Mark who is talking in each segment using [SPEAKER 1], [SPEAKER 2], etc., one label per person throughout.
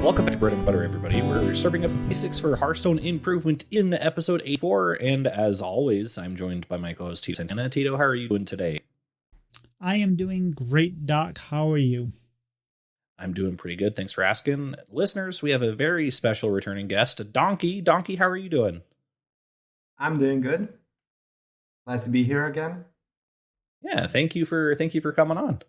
[SPEAKER 1] Welcome back to Bread and Butter, everybody. We're serving up basics for Hearthstone improvement in episode 84, and as always, I'm joined by my co-host Tito Santana. Tito, how are you doing today?
[SPEAKER 2] I am doing great, Doc. How are you?
[SPEAKER 1] I'm doing pretty good. Thanks for asking. Listeners, we have a very special returning guest, D0nkey. D0nkey, how are you doing?
[SPEAKER 3] I'm doing good. Nice to be here again.
[SPEAKER 1] Yeah, thank you for coming on.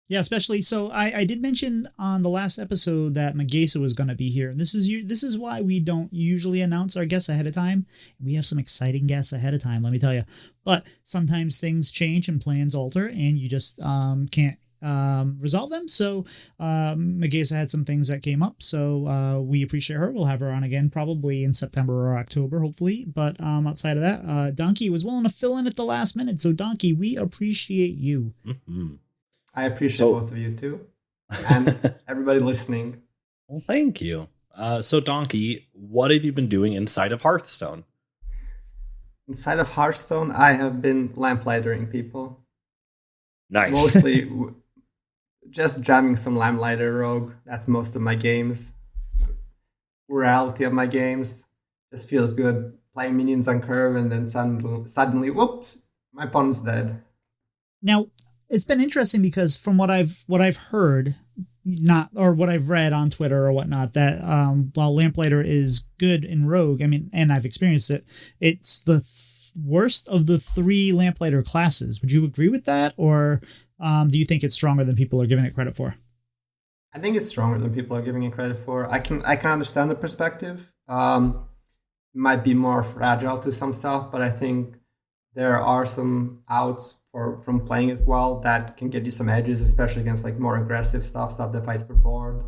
[SPEAKER 2] Yeah, especially so I did mention on the last episode that Magesa was going to be here. This is why we don't usually announce our guests ahead of time. We have some exciting guests ahead of time, let me tell you. But sometimes things change and plans alter, and you just can't resolve them. So Magesa had some things that came up, so we appreciate her. We'll have her on again probably in September or October, hopefully. But outside of that, D0nkey was willing to fill in at the last minute. So D0nkey, we appreciate you.
[SPEAKER 1] Mm-hmm.
[SPEAKER 3] I appreciate both of you too, and everybody listening.
[SPEAKER 1] Well, thank you. So D0nkey, what have you been doing inside of Hearthstone?
[SPEAKER 3] Inside of Hearthstone, I have been lamplightering people.
[SPEAKER 1] Nice.
[SPEAKER 3] Mostly just jamming some lamplighter rogue. That's most of my games. Reality of my games just feels good. Playing minions on curve and then suddenly, whoops, my opponent's dead.
[SPEAKER 2] Now, it's been interesting because from what I've heard, what I've read on Twitter or whatnot, that while Lamplighter is good in Rogue, I mean, and I've experienced it, it's the worst of the three Lamplighter classes. Would you agree with that, or do you think it's stronger than people are giving it credit for?
[SPEAKER 3] I think it's stronger than people are giving it credit for. I can understand the perspective. It might be more fragile to some stuff, but I think there are some outs from playing it well that can get you some edges, especially against like more aggressive stuff that fights per board.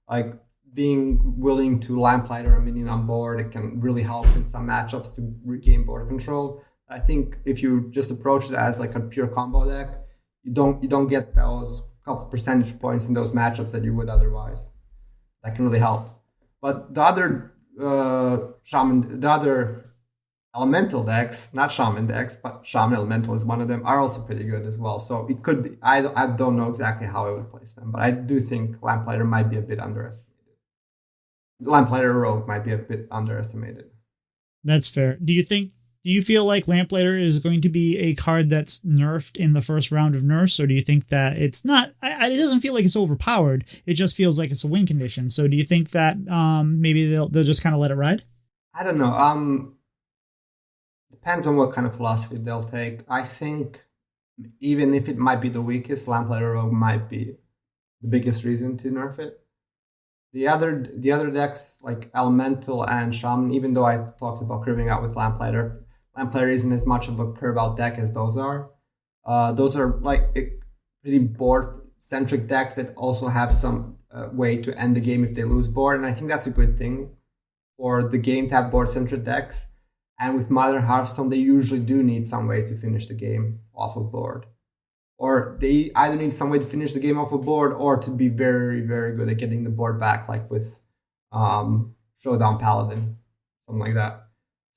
[SPEAKER 3] Like being willing to lamplighter a minion on board, it can really help in some matchups to regain board control. I think if you just approach it as like a pure combo deck, you don't get those couple percentage points in those matchups that you would otherwise. That can really help. But the other elemental decks, not shaman decks, but shaman elemental is one of them, are also pretty good as well. So it could be, I don't know exactly how I would place them, but I do think Lamplighter might be a bit underestimated. Lamplighter Rogue might be a bit underestimated.
[SPEAKER 2] That's fair. Do you feel like Lamplighter is going to be a card that's nerfed in the first round of nerfs, or do you think that it's not? It doesn't feel like it's overpowered. It just feels like it's a win condition. So do you think that maybe they'll just kind of let it ride?
[SPEAKER 3] I don't know. Depends on what kind of philosophy they'll take. I think even if it might be the weakest, Lamplighter Rogue might be the biggest reason to nerf it. The other decks like Elemental and Shaman, even though I talked about curving out with Lamplighter isn't as much of a curve out deck as those are. Those are like pretty board centric decks that also have some way to end the game if they lose board, and I think that's a good thing for the game to have board centric decks. And with Modern Hearthstone, they usually do need some way to finish the game off of board. Or they either need some way to finish the game off of board or to be very, very good at getting the board back, like with Showdown Paladin, something like that.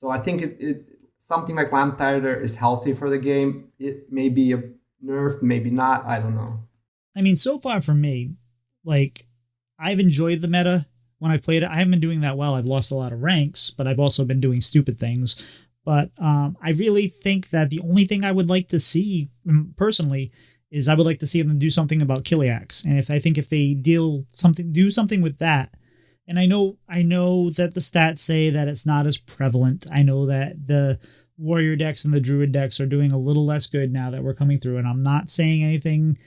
[SPEAKER 3] So I think it something like Lamplighter is healthy for the game. It may be a nerf, maybe not. I don't know.
[SPEAKER 2] I mean, so far for me, like, I've enjoyed the meta. When I played it, I haven't been doing that well. I've lost a lot of ranks, but I've also been doing stupid things. But I really think that the only thing I would like to see personally is I would like to see them do something about Kiliax. And if they do something with that. And I know that the stats say that it's not as prevalent. I know that the warrior decks and the druid decks are doing a little less good now that we're coming through. And I'm not saying anything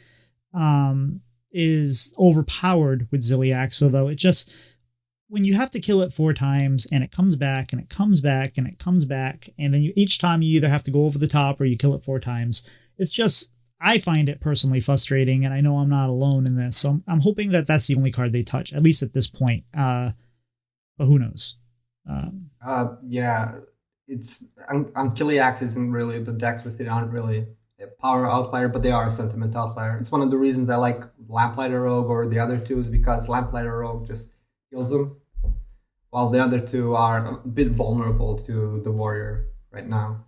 [SPEAKER 2] is overpowered with Ziliax, although it just, when you have to kill it 4 times and it comes back and it comes back and it comes back, and then each time you either have to go over the top or you kill it 4 times, it's just, I find it personally frustrating, and I know I'm not alone in this. So I'm hoping that that's the only card they touch, at least at this point. But who knows?
[SPEAKER 3] Yeah, it's Kiliax isn't really, the decks with it aren't really a power outlier, but they are a sentiment outlier. It's one of the reasons I like Lamplighter Rogue or the other two, is because Lamplighter Rogue just kills them, while the other two are a bit vulnerable to the warrior right now.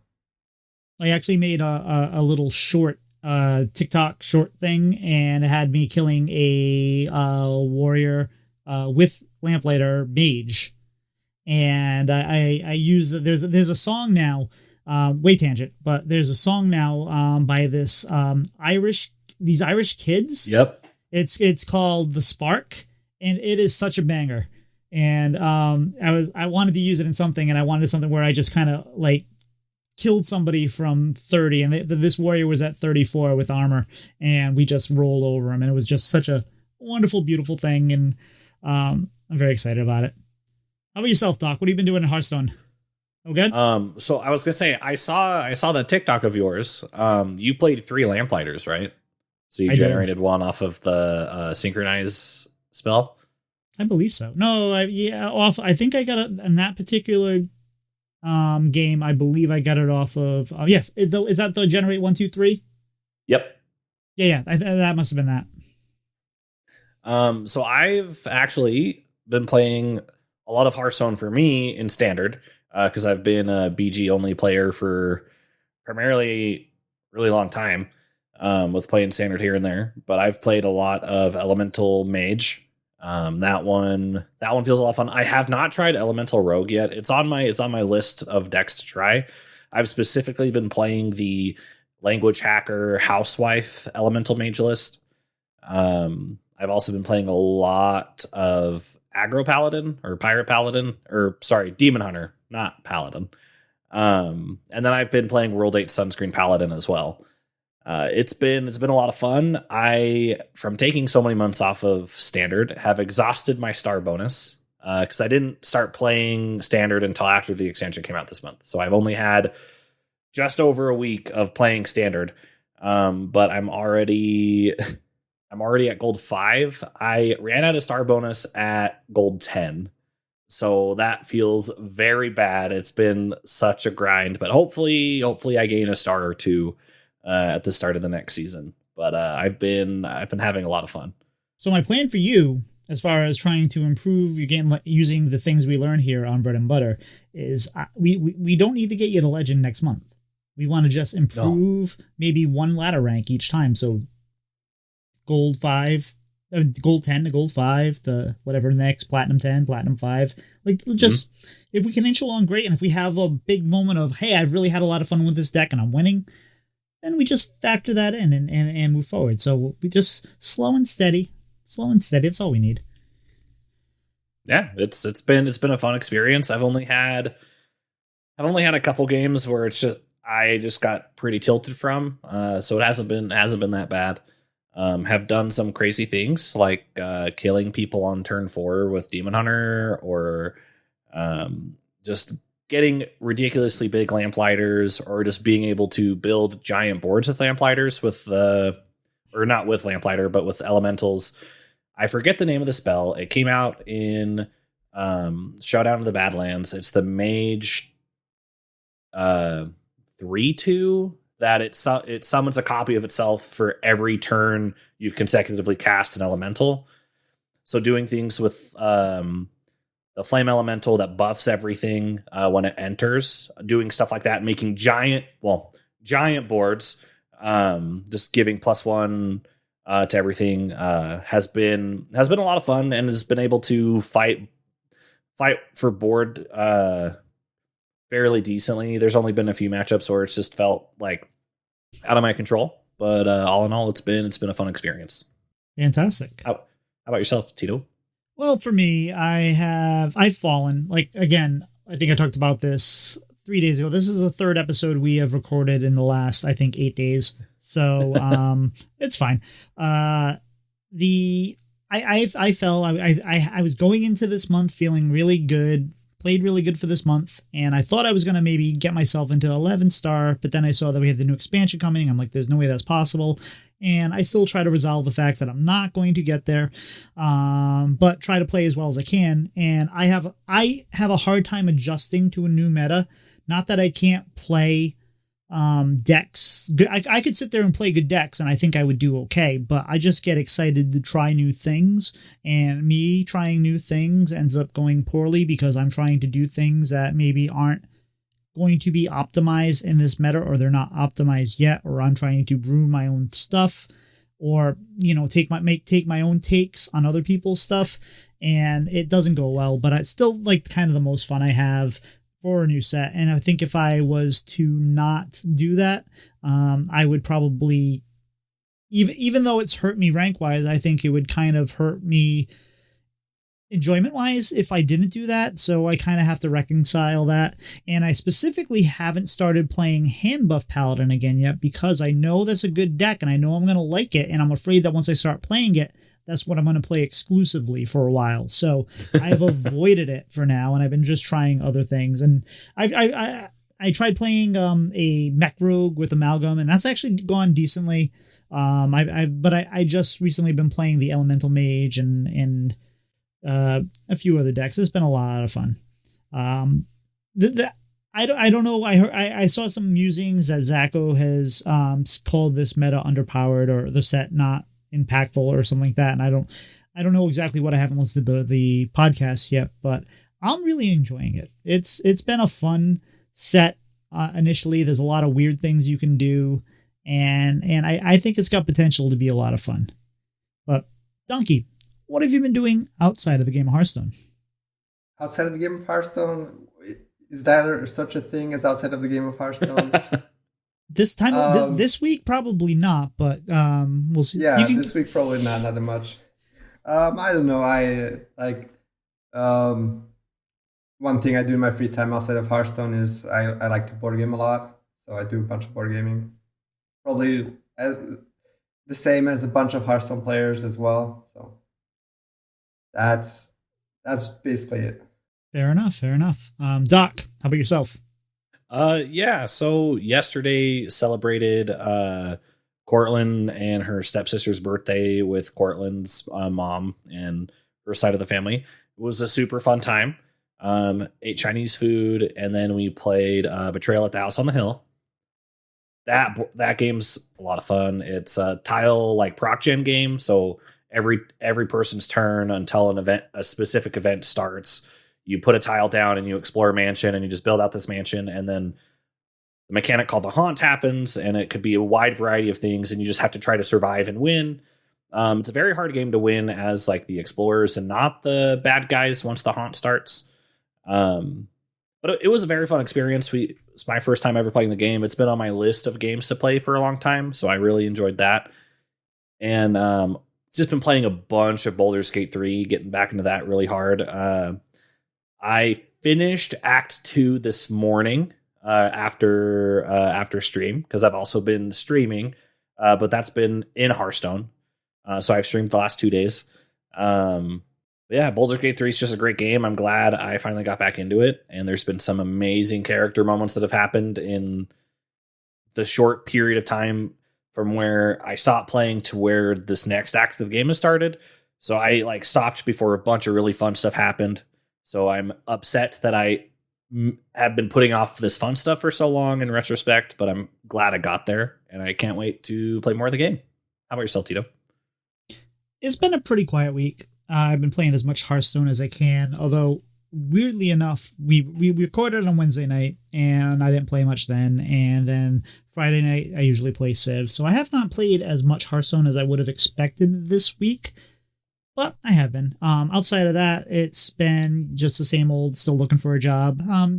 [SPEAKER 2] I actually made a little short TikTok short thing, and it had me killing a warrior with Lamplighter Mage, and I use there's a song now, way tangent, but there's a song now by this Irish kids.
[SPEAKER 1] Yep.
[SPEAKER 2] It's called The Spark, and it is such a banger. And I wanted to use it in something, and I wanted something where I just kind of like killed somebody from 30, and this warrior was at 34 with armor, and we just rolled over him, and it was just such a wonderful, beautiful thing, and I'm very excited about it. How about yourself, Doc? What have you been doing in Hearthstone? Oh, good.
[SPEAKER 1] So I was gonna say I saw that TikTok of yours. You played 3 Lamplighters, right? So you generated one off of the synchronize spell. I
[SPEAKER 2] believe so. No, I think I got it in that particular game. I believe I got it off of. Yes, is that the generate 1, 2, 3?
[SPEAKER 1] Yep.
[SPEAKER 2] Yeah. That must have been
[SPEAKER 1] that. So I've actually been playing a lot of Hearthstone for me in Standard, because I've been a BG only player for primarily really long time, with playing Standard here and there. But I've played a lot of Elemental Mage. That one feels a lot of fun. I have not tried Elemental Rogue yet. It's on my list of decks to try. I've specifically been playing the Language Hacker Housewife Elemental Mage list. I've also been playing a lot of Aggro Paladin or Pirate Paladin, or sorry, Demon Hunter, not Paladin. And then I've been playing World 8 Sunscreen Paladin as well. It's been a lot of fun. From taking so many months off of Standard, have exhausted my star bonus, because I didn't start playing Standard until after the expansion came out this month. So I've only had just over a week of playing Standard. But I'm already at gold 5. I ran out of star bonus at gold 10. So that feels very bad. It's been such a grind, but hopefully I gain a star or two at the start of the next season. But I've been having a lot of fun.
[SPEAKER 2] So my plan for you, as far as trying to improve your game using the things we learn here on Bread and Butter, is we don't need to get you to Legend next month. We want to just improve maybe one ladder rank each time. So gold 5, gold 10 to gold 5 to whatever next, platinum 10, platinum 5. Like, just if we can inch along, great. And if we have a big moment of, hey, I've really had a lot of fun with this deck and I'm winning, then we just factor that in and move forward. So we just slow and steady. That's all we need.
[SPEAKER 1] Yeah, it's been a fun experience. I've only had a couple games where I just got pretty tilted from. So it hasn't been that bad. Have done some crazy things like killing people on turn 4 with Demon Hunter, or just getting ridiculously big Lamplighters, or just being able to build giant boards with Lamplighters or not with Lamplighter, but with Elementals. I forget the name of the spell. It came out in Showdown of the Badlands. It's the Mage 3/2 that it summons a copy of itself for every turn you've consecutively cast an Elemental. So doing things with the Flame Elemental that buffs everything when it enters, doing stuff like that, making giant boards, just giving +1 to everything, has been a lot of fun, and has been able to fight for board fairly decently. There's only been a few matchups where it's just felt like out of my control, but all in all, it's been a fun experience.
[SPEAKER 2] Fantastic.
[SPEAKER 1] How about yourself, Tito?
[SPEAKER 2] Well, for me, I've fallen. Like, again, I think I talked about this 3 days ago. This is the 3rd episode we have recorded in the last, I think, 8 days. So it's fine. I fell. I was going into this month feeling really good, played really good for this month, and I thought I was going to maybe get myself into 11 star, but then I saw that we had the new expansion coming. I'm like, there's no way that's possible. And I still try to resolve the fact that I'm not going to get there, but try to play as well as I can. And I have a hard time adjusting to a new meta. Not that I can't play decks. I could sit there and play good decks, and I think I would do okay, but I just get excited to try new things, and me trying new things ends up going poorly because I'm trying to do things that maybe aren't going to be optimized in this meta, or they're not optimized yet, or I'm trying to brew my own stuff, or take my own takes on other people's stuff, and it doesn't go well. But I still like kind of the most fun I have for a new set, and I think if I was to not do that, I would probably, even though it's hurt me rank wise, I think it would kind of hurt me enjoyment wise if I didn't do that. So I kind of have to reconcile that. And I specifically haven't started playing hand buff paladin again yet, because I know that's a good deck and I know I'm going to like it. And I'm afraid that once I start playing it, that's what I'm going to play exclusively for a while. So I've avoided it for now, and I've been just trying other things. And I tried playing a mech rogue with amalgam, and that's actually gone decently. I just recently been playing the elemental mage and a few other decks. It's been a lot of fun. I don't know. I saw some musings that Zacho has called this meta underpowered, or the set not impactful, or something like that. And I don't know exactly what. I haven't listened to the podcast yet, but I'm really enjoying it. It's been a fun set. Initially, there's a lot of weird things you can do, and I think it's got potential to be a lot of fun. But D0nkey, what have you been doing outside of the game of Hearthstone?
[SPEAKER 3] Outside of the game of Hearthstone? Is there such a thing as outside of the game of Hearthstone?
[SPEAKER 2] This week, probably not, but we'll see.
[SPEAKER 3] Yeah, this week probably not that much. I don't know. One thing I do in my free time outside of Hearthstone is I like to board game a lot. So I do a bunch of board gaming. Probably the same as a bunch of Hearthstone players as well. So that's basically it.
[SPEAKER 2] Fair enough. Doc, how about yourself?
[SPEAKER 1] Yeah, so yesterday celebrated Cortland and her stepsister's birthday with Cortland's mom and her side of the family. It was a super fun time. Ate Chinese food, and then we played Betrayal at the House on the Hill. That game's a lot of fun. It's a tile like proc gen game, so every person's turn until a specific event starts. You put a tile down and you explore a mansion, and you just build out this mansion, and then the mechanic called the haunt happens, and it could be a wide variety of things, and you just have to try to survive and win. It's a very hard game to win as like the explorers and not the bad guys once the haunt starts. But it was a very fun experience. It's my first time ever playing the game. It's been on my list of games to play for a long time, so I really enjoyed that. And just been playing a bunch of Baldur's Gate 3, getting back into that really hard. I finished Act 2 this morning after stream, because I've also been streaming, but that's been in Hearthstone. So I've streamed the last 2 days. Yeah, Baldur's Gate 3 is just a great game. I'm glad I finally got back into it, and there's been some amazing character moments that have happened in the short period of time from where I stopped playing to where this next act of the game has started. So I stopped before a bunch of really fun stuff happened. So I'm upset that I have been putting off this fun stuff for so long in retrospect, but I'm glad I got there, and I can't wait to play more of the game. How about yourself, Tito?
[SPEAKER 2] It's been a pretty quiet week. I've been playing as much Hearthstone as I can, although weirdly enough, we recorded on Wednesday night, and I didn't play much then. And then Friday night, I usually play Civ. So I have not played as much Hearthstone as I would have expected this week, but I have been. Outside of that, it's been just the same old, still looking for a job. A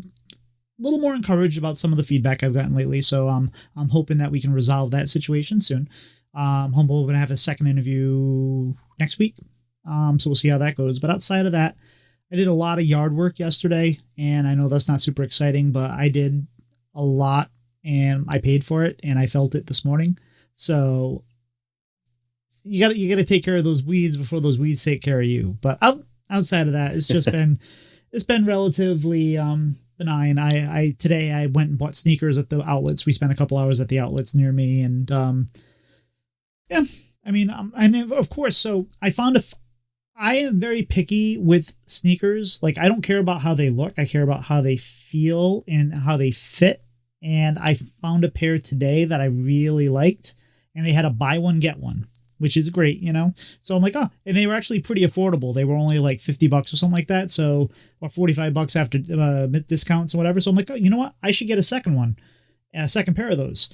[SPEAKER 2] little more encouraged about some of the feedback I've gotten lately, so I'm hoping that we can resolve that situation soon. I'm hoping to have a second interview next week. So we'll see how that goes. But outside of that, I did a lot of yard work yesterday, and I know that's not super exciting, but I did a lot, and I paid for it, and I felt it this morning. So you got to take care of those weeds before those weeds take care of you. But outside of that, it's just been relatively benign. Today I went and bought sneakers at the outlets. We spent a couple hours at the outlets near me, and yeah. I mean, of course. So I am very picky with sneakers. Like, I don't care about how they look. I care about how they feel and how they fit. And I found a pair today that I really liked, and they had a buy one, get one, which is great, you know? So I'm like, oh, and they were actually pretty affordable. They were only like $50 or something like that. So, or $45 after discounts and whatever. So I'm like, oh, you know what? I should get a second pair of those.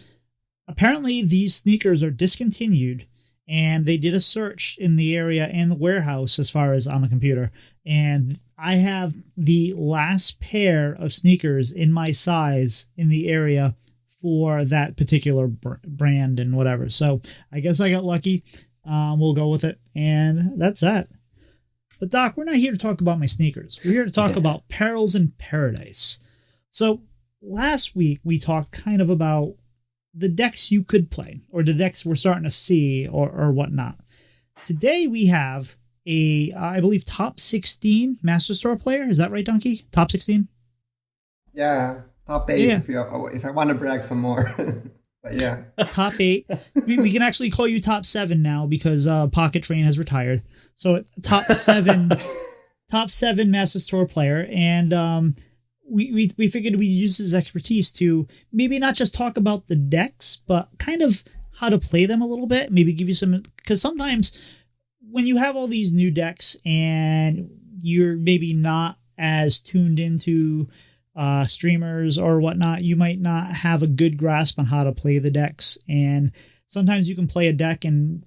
[SPEAKER 2] Apparently these sneakers are discontinued, and they did a search in the area and the warehouse as far as on the computer. And I have the last pair of sneakers in my size in the area for that particular brand and whatever. So I guess I got lucky. We'll go with it. And that's that. But Doc, we're not here to talk about my sneakers. We're here to talk about Perils in Paradise. So last week we talked kind of about the decks you could play, or the decks we're starting to see, or whatnot. Today we have a, I believe, top 16 Master Store player. Is that right, D0nkey? Top 16?
[SPEAKER 3] Yeah, top 8
[SPEAKER 2] Yeah.
[SPEAKER 3] if I want to brag some more. But yeah.
[SPEAKER 2] Top 8. We can actually call you top 7 now because Pocket Train has retired. So top 7 top 7 Master Store player. And we figured we'd use his expertise to maybe not just talk about the decks, but kind of how to play them a little bit. Maybe give you some, because sometimes when you have all these new decks and you're maybe not as tuned into streamers or whatnot, you might not have a good grasp on how to play the decks. And sometimes you can play a deck and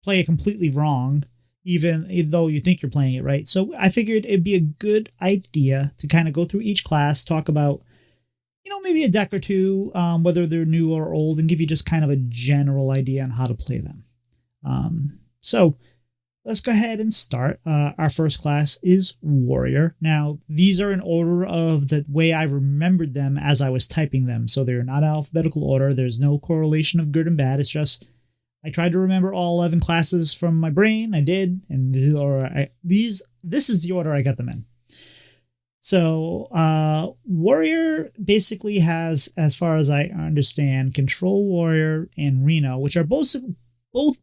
[SPEAKER 2] play it completely wrong, even though you think you're playing it right. So I figured it'd be a good idea to kind of go through each class, talk about, maybe a deck or two, whether they're new or old, and give you just kind of a general idea on how to play them. So let's go ahead and start. Our first class is Warrior. Now, these are in order of the way I remembered them as I was typing them. So they're not alphabetical order. There's no correlation of good and bad. It's just I tried to remember all 11 classes from my brain. I did, and this is the order I got them in. So Warrior basically has, as far as I understand, Control Warrior and Reno, which are both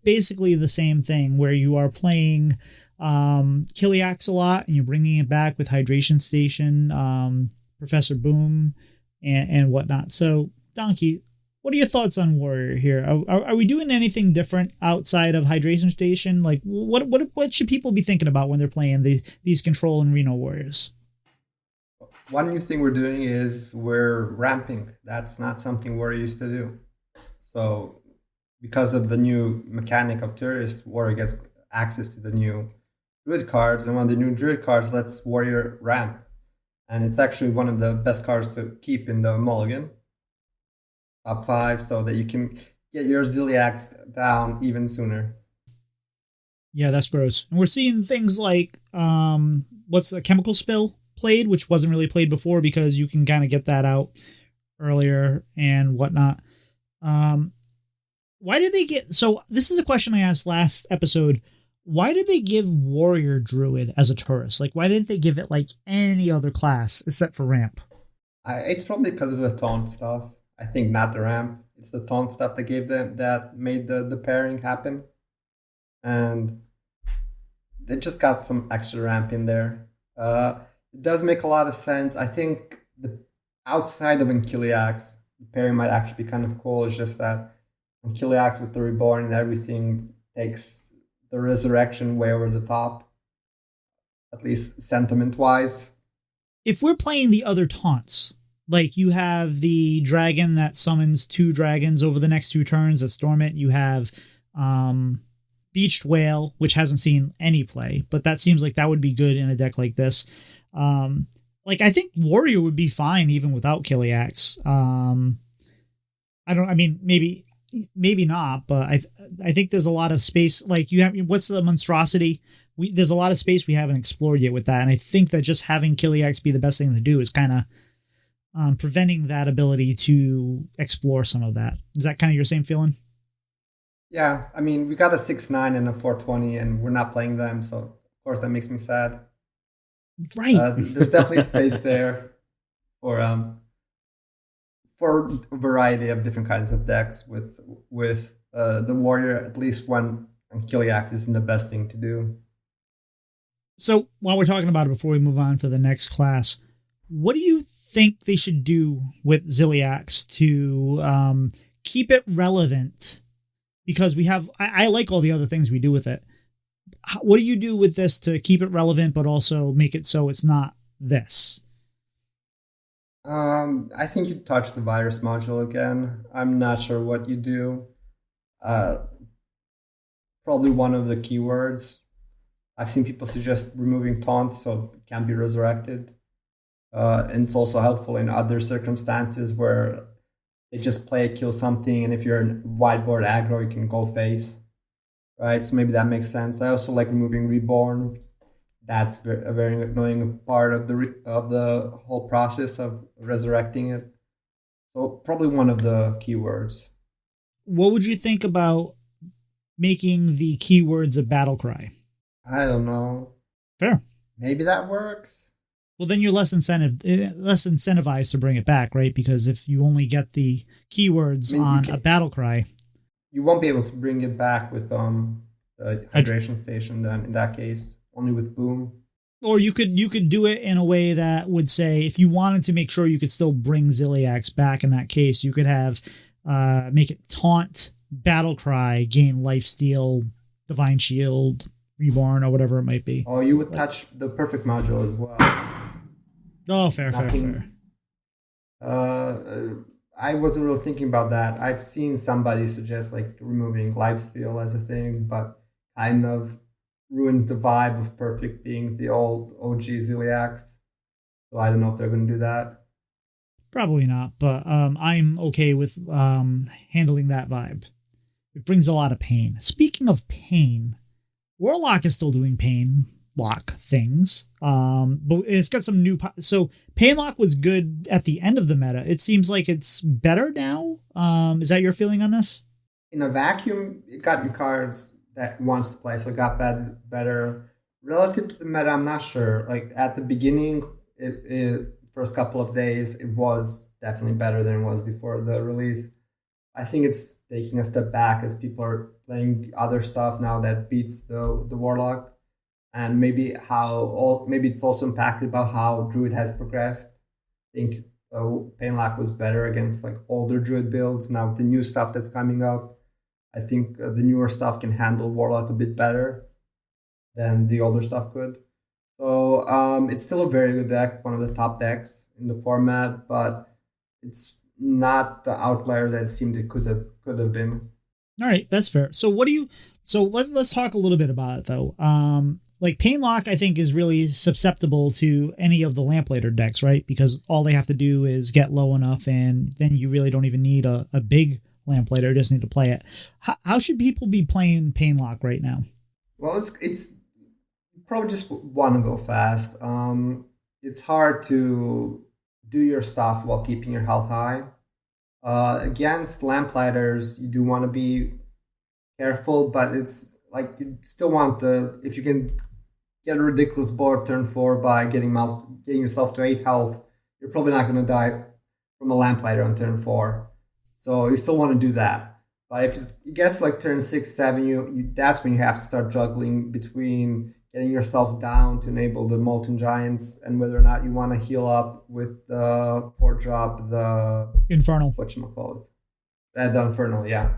[SPEAKER 2] basically the same thing, where you are playing Kiliax a lot and you're bringing it back with Hydration Station, Professor Boom, and whatnot. So, D0nkey, what are your thoughts on Warrior here? Are we doing anything different outside of Hydration Station? Like, what should people be thinking about when they're playing these Control and Reno Warriors?
[SPEAKER 3] One new thing we're doing is we're ramping. That's not something we're used to do. So because of the new mechanic of Tourist, Warrior gets access to the new Druid cards, and one of the new Druid cards lets Warrior ramp. And it's actually one of the best cards to keep in the Mulligan. Top 5, so that you can get your Ziliax down even sooner.
[SPEAKER 2] Yeah, that's gross. And we're seeing things like, what's the Chemical Spill played, which wasn't really played before because you can kind of get that out earlier and whatnot. Why did they get... So this is a question I asked last episode. Why did they give Warrior Druid as a tourist? Like, why didn't they give it like any other class except for ramp?
[SPEAKER 3] It's probably because of the taunt stuff. I think not the ramp. It's the taunt stuff that made the pairing happen. And they just got some extra ramp in there. It does make a lot of sense. I think the outside of Ankyliax, the pairing might actually be kind of cool. It's just that Ankyliax with the Reborn and everything takes the Resurrection way over the top, at least sentiment-wise. If
[SPEAKER 2] we're playing the other taunts, like you have the dragon that summons 2 dragons over the next 2 turns that storm it. You have Beached Whale, which hasn't seen any play, but that seems like that would be good in a deck like this. I think Warrior would be fine even without Kiliax. Maybe not, but I think there's a lot of space. Like you have, what's the monstrosity? There's a lot of space we haven't explored yet with that, and I think that just having Kiliax be the best thing to do is kind of preventing that ability to explore some of that. Is that kind of your same feeling?
[SPEAKER 3] Yeah, I mean, we got a 6/9 and a 4/20, and we're not playing them, so of course that makes me sad.
[SPEAKER 2] Right.
[SPEAKER 3] There's definitely space there for a variety of different kinds of decks with the Warrior, at least when Kiliax isn't the best thing to do.
[SPEAKER 2] So while we're talking about it, before we move on to the next class, what do you think they should do with Ziliax to keep it relevant? Because I like all the other things we do with it. What do you do with this to keep it relevant, but also make it so it's not this?
[SPEAKER 3] I think you touch the virus module again. I'm not sure what you do. probably one of the keywords. I've seen people suggest removing taunt so it can be resurrected. And it's also helpful in other circumstances where they just play kill something, and if you're in whiteboard aggro, you can go face, right? So maybe that makes sense. I also like removing reborn. That's a very annoying part of the whole process of resurrecting it. So probably one of the keywords.
[SPEAKER 2] What would you think about making the keywords a battle cry?
[SPEAKER 3] I don't know.
[SPEAKER 2] Fair.
[SPEAKER 3] Maybe that works.
[SPEAKER 2] Well, then you're less incentivized to bring it back, right? Because if you only get the keywords on a battle cry,
[SPEAKER 3] you won't be able to bring it back with the hydration station. Then in that case, only with boom.
[SPEAKER 2] Or you could do it in a way that would say, if you wanted to make sure you could still bring Ziliax back in that case, you could have make it taunt, battle cry, gain lifesteal, divine shield, reborn, or whatever it might be.
[SPEAKER 3] Oh, you would touch the perfect module as well.
[SPEAKER 2] Oh, fair.
[SPEAKER 3] I wasn't really thinking about that. I've seen somebody suggest like removing lifesteal as a thing, but kind of ruins the vibe of perfect being the old OG Ziliax. So I don't know if they're going to do that.
[SPEAKER 2] Probably not, but I'm okay with handling that vibe. It brings a lot of pain. Speaking of pain, Warlock is still doing pain lock things, but it's got some new. So pain lock was good at the end of the meta. It seems like it's better now. Is that your feeling on this?
[SPEAKER 3] In a vacuum, it got you cards that wants to play, so it got better relative to the meta. I'm not sure. Like at the beginning, first couple of days, it was definitely better than it was before the release. I think it's taking a step back as people are playing other stuff now that beats the Warlock, and maybe it's also impacted by how Druid has progressed. I think Painlock was better against like older Druid builds. Now with the new stuff that's coming up, I think the newer stuff can handle Warlock a bit better than the older stuff could. So it's still a very good deck, one of the top decks in the format, but it's not the outlier that it seemed it could have been.
[SPEAKER 2] All right, that's fair. So let's talk a little bit about it though. Like Painlock, I think is really susceptible to any of the Lamplighter decks, right? Because all they have to do is get low enough, and then you really don't even need a big Lamplighter, just need to play it. How should people be playing Painlock right now?
[SPEAKER 3] Well, it's probably just want to go fast. It's hard to do your stuff while keeping your health high. Against Lamplighters, you do want to be careful, but it's like you still want if you can get a ridiculous board turn 4 by getting yourself to 8 health, you're probably not going to die from a Lamplighter on turn 4. So you still want to do that. But if it gets like turn 6, 7, that's when you have to start juggling between getting yourself down to enable the Molten Giants and whether or not you want to heal up with the 4-drop, the
[SPEAKER 2] Infernal.
[SPEAKER 3] Whatchamacallit? The Infernal, yeah.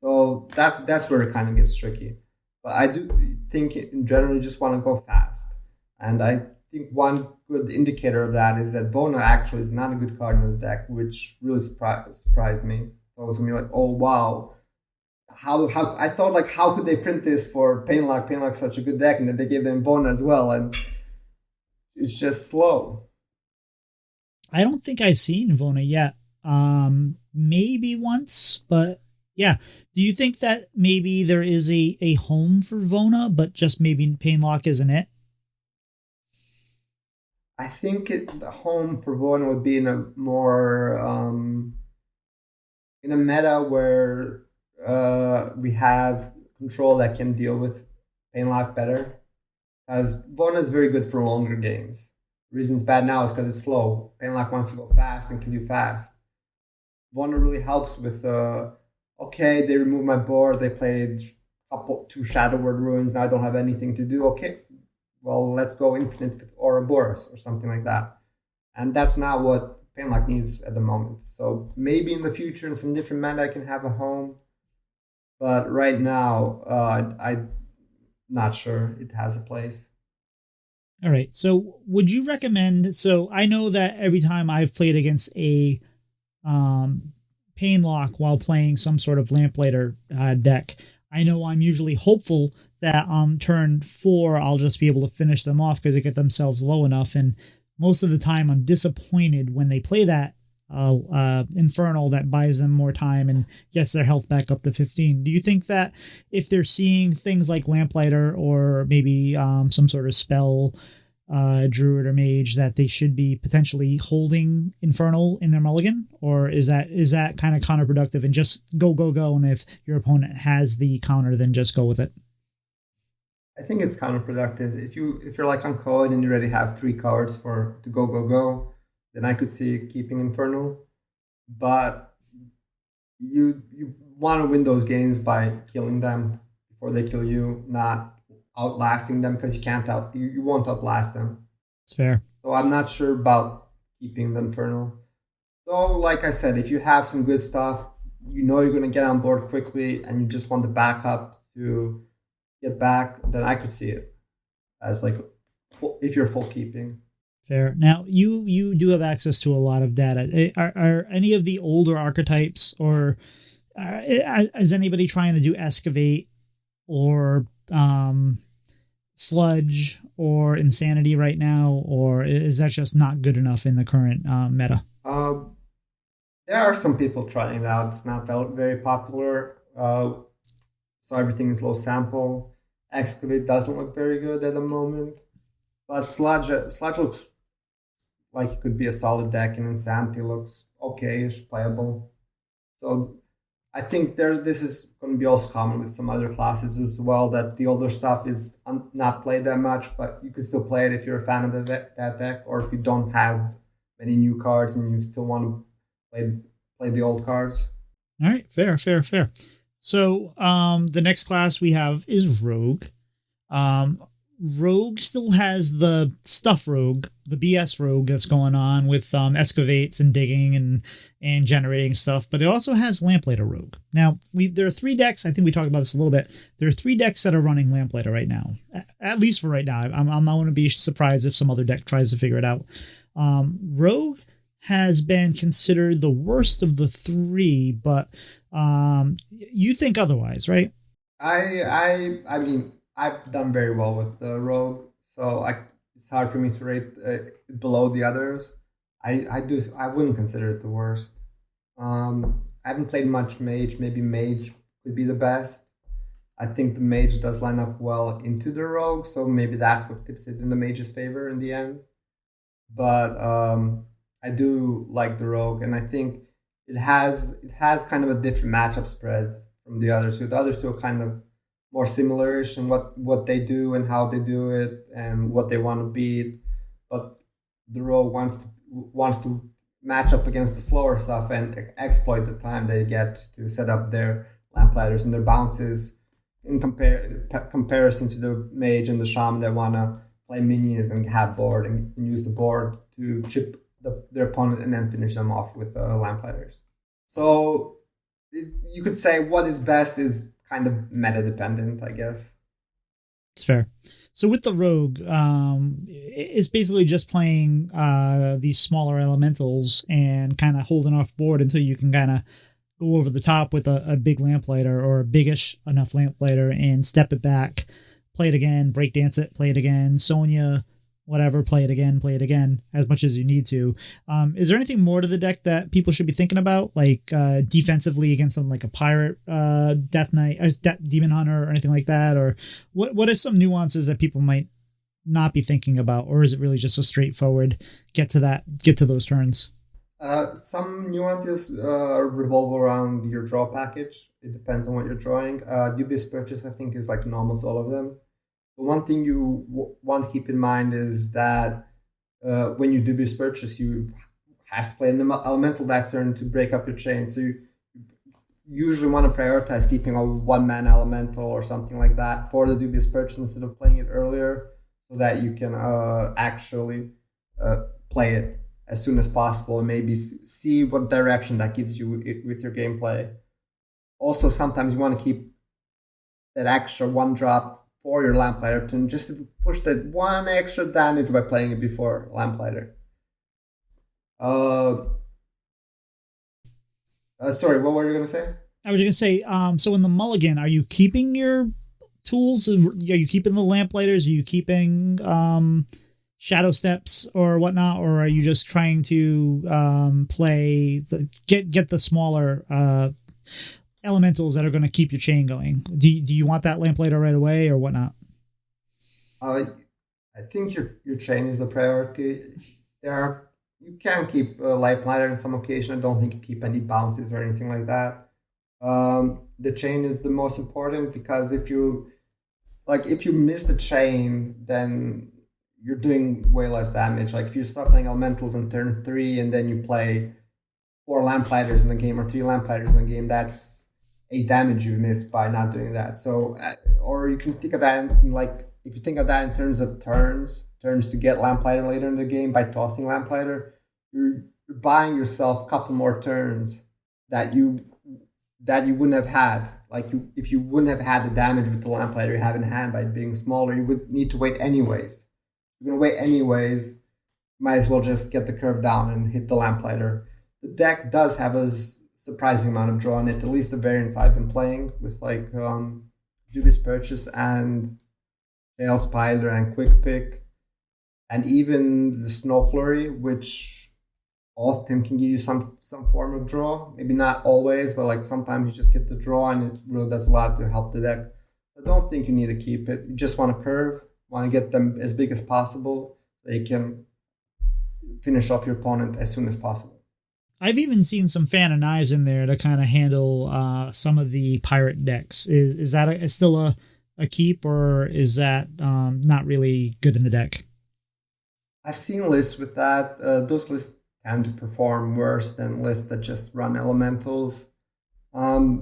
[SPEAKER 3] So that's where it kind of gets tricky. But I do think in general you just want to go fast. And I think one good indicator of that is that Vona actually is not a good card in the deck, which really surprised me. I was going to be like, oh wow. How I thought like how could they print this for Painlock? Painlock's such a good deck, and then they gave them Vona as well, and it's just slow.
[SPEAKER 2] I don't think I've seen Vona yet. Maybe once, but yeah. Do you think that maybe there is a home for Vona, but just maybe Painlock isn't it?
[SPEAKER 3] I think the home for Vona would be in a more in a meta where we have control that can deal with Painlock better. As Vona is very good for longer games. The reason it's bad now is because it's slow. Painlock wants to go fast and kill you fast. Vona really helps with okay, they removed my board, they played 2 Shadow Word Ruins, now I don't have anything to do. Okay, well, let's go Infinite Ouroboros or something like that. And that's not what Painlock needs at the moment. So maybe in the future, in some different meta, I can have a home. But right now, I'm not sure it has a place.
[SPEAKER 2] All right. So would you recommend... So I know that every time I've played against a Painlock while playing some sort of Lamplighter deck, I know I'm usually hopeful that on turn 4 I'll just be able to finish them off because they get themselves low enough. And most of the time I'm disappointed when they play that Infernal that buys them more time and gets their health back up to 15. Do you think that if they're seeing things like Lamplighter or maybe some sort of spell druid or mage that they should be potentially holding Infernal in their mulligan, or is that kind of counterproductive and just go, and if your opponent has the counter then just go with it?
[SPEAKER 3] I think it's counterproductive. If you're like on code and you already have 3 cards to go, then I could see keeping Infernal. But you want to win those games by killing them before they kill you, not outlasting them, because you won't outlast them.
[SPEAKER 2] It's fair.
[SPEAKER 3] So I'm not sure about keeping the Infernal. So like I said, if you have some good stuff, you know you're going to get on board quickly and you just want the backup to get back, then I could see it as like if you're full keeping.
[SPEAKER 2] Fair. Now you do have access to a lot of data. Are any of the older archetypes, or is anybody trying to do excavate or sludge or insanity right now, or is that just not good enough in the current meta?
[SPEAKER 3] There are some people trying it out. It's not very popular. So everything is low sample. Excavate doesn't look very good at the moment, but Sludge looks like it could be a solid deck, and Insanity looks okay-ish, playable. So I think this is going to be also common with some other classes as well, that the older stuff is not played that much, but you can still play it if you're a fan of that deck, or if you don't have many new cards and you still want to play the old cards.
[SPEAKER 2] All right, fair. So the next class we have is Rogue. Rogue still has the stuff Rogue, the BS Rogue that's going on with excavates and digging and generating stuff, but it also has Lamplighter Rogue. Now, there are 3 decks, I think we talked about this a little bit, there are 3 decks that are running Lamplighter right now, at least for right now. I'm not going to be surprised if some other deck tries to figure it out. Rogue has been considered the worst of the 3, but you think otherwise, right?
[SPEAKER 3] I mean, I've done very well with the Rogue, so it's hard for me to rate below the others. I wouldn't consider it the worst. I haven't played much Mage. Maybe Mage would be the best. I think the Mage does line up well into the Rogue, so maybe that's what tips it in the Mage's favor in the end. But I do like the Rogue, and I think it has kind of a different matchup spread from the other 2. The other 2 are kind of more similar-ish in what they do and how they do it and what they want to beat, but the Rogue wants to match up against the slower stuff and exploit the time they get to set up their Lamplighters and their bounces in comparison to the Mage and the Shaman that want to play minions and have board and use the board to chip their opponent and then finish them off with the Lamplighters. So you could say what is best is kind of meta dependent, I guess.
[SPEAKER 2] It's fair. So with the Rogue, it's basically just playing these smaller elementals and kind of holding off board until you can kind of go over the top with a big Lamplighter or a biggish enough Lamplighter and step it back, play it again, breakdance it, play it again, Sonya, whatever, play it again, as much as you need to. Is there anything more to the deck that people should be thinking about, like defensively against something like a Pirate, Death Knight, Demon Hunter, or anything like that? Or what is some nuances that people might not be thinking about? Or is it really just a straightforward get to those turns?
[SPEAKER 3] Some nuances revolve around your draw package. It depends on what you're drawing. Dubious Purchase, I think, is like normal to all of them. The one thing you want to keep in mind is that when you Dubious Purchase, you have to play an elemental that turn to break up your chain. So you usually want to prioritize keeping a 1-man elemental or something like that for the Dubious Purchase instead of playing it earlier, so that you can actually play it as soon as possible and maybe see what direction that gives you with your gameplay. Also, sometimes you want to keep that extra 1-drop for your Lamplighter to just push that 1 extra damage by playing it before Lamplighter. Sorry, what were you going to say?
[SPEAKER 2] I was going to say, so in the mulligan, are you keeping your tools? Are you keeping the lamplighters? Are you keeping shadow steps or whatnot, or are you just trying to play get the smaller elementals that are going to keep your chain going? Do you want that lamplighter right away or whatnot?
[SPEAKER 3] I think your chain is the priority. You can keep a lamplighter on some occasion. I don't think you keep any bounces or anything like that. The chain is the most important because if you miss the chain, then you're doing way less damage. Like if you start playing elementals on turn 3 and then you play 4 lamplighters in the game or 3 lamplighters in the game, that's 8 damage you missed by not doing that. So, or you can think of that if you think of that in terms of turns to get lamplighter later in the game by tossing lamplighter, you're buying yourself a couple more turns that you wouldn't have had. Like if you wouldn't have had the damage with the lamplighter you have in hand by being smaller, you would need to wait anyways. You're gonna wait anyways. Might as well just get the curve down and hit the lamplighter. The deck does have a surprising amount of draw in it. At least the variants I've been playing with Dubious Purchase and Tail Spider and Quick Pick, and even the Snow Flurry, which often can give you some form of draw. Maybe not always, but like sometimes you just get the draw and it really does a lot to help the deck. I don't think you need to keep it. You just want to curve, want to get them as big as possible so you can finish off your opponent as soon as possible.
[SPEAKER 2] I've even seen some Fan of Knives in there to kind of handle some of the pirate decks. Is that still a keep, or is that not really good in the deck?
[SPEAKER 3] I've seen lists with that. Those lists tend to perform worse than lists that just run elementals. I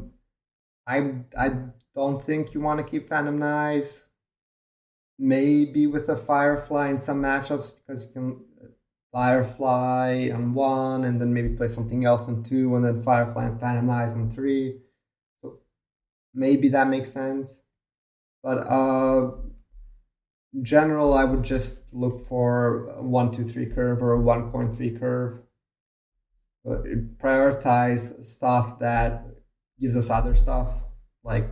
[SPEAKER 3] don't think you want to keep Phantom Knives. Maybe with a Firefly in some matchups, because you can Firefly on 1 and then maybe play something else on 2 and then Firefly and Phantom Knives on 3. So maybe that makes sense. But in general, I would just look for a 1-2-3 curve or a 1.3 curve. Prioritize stuff that gives us other stuff, like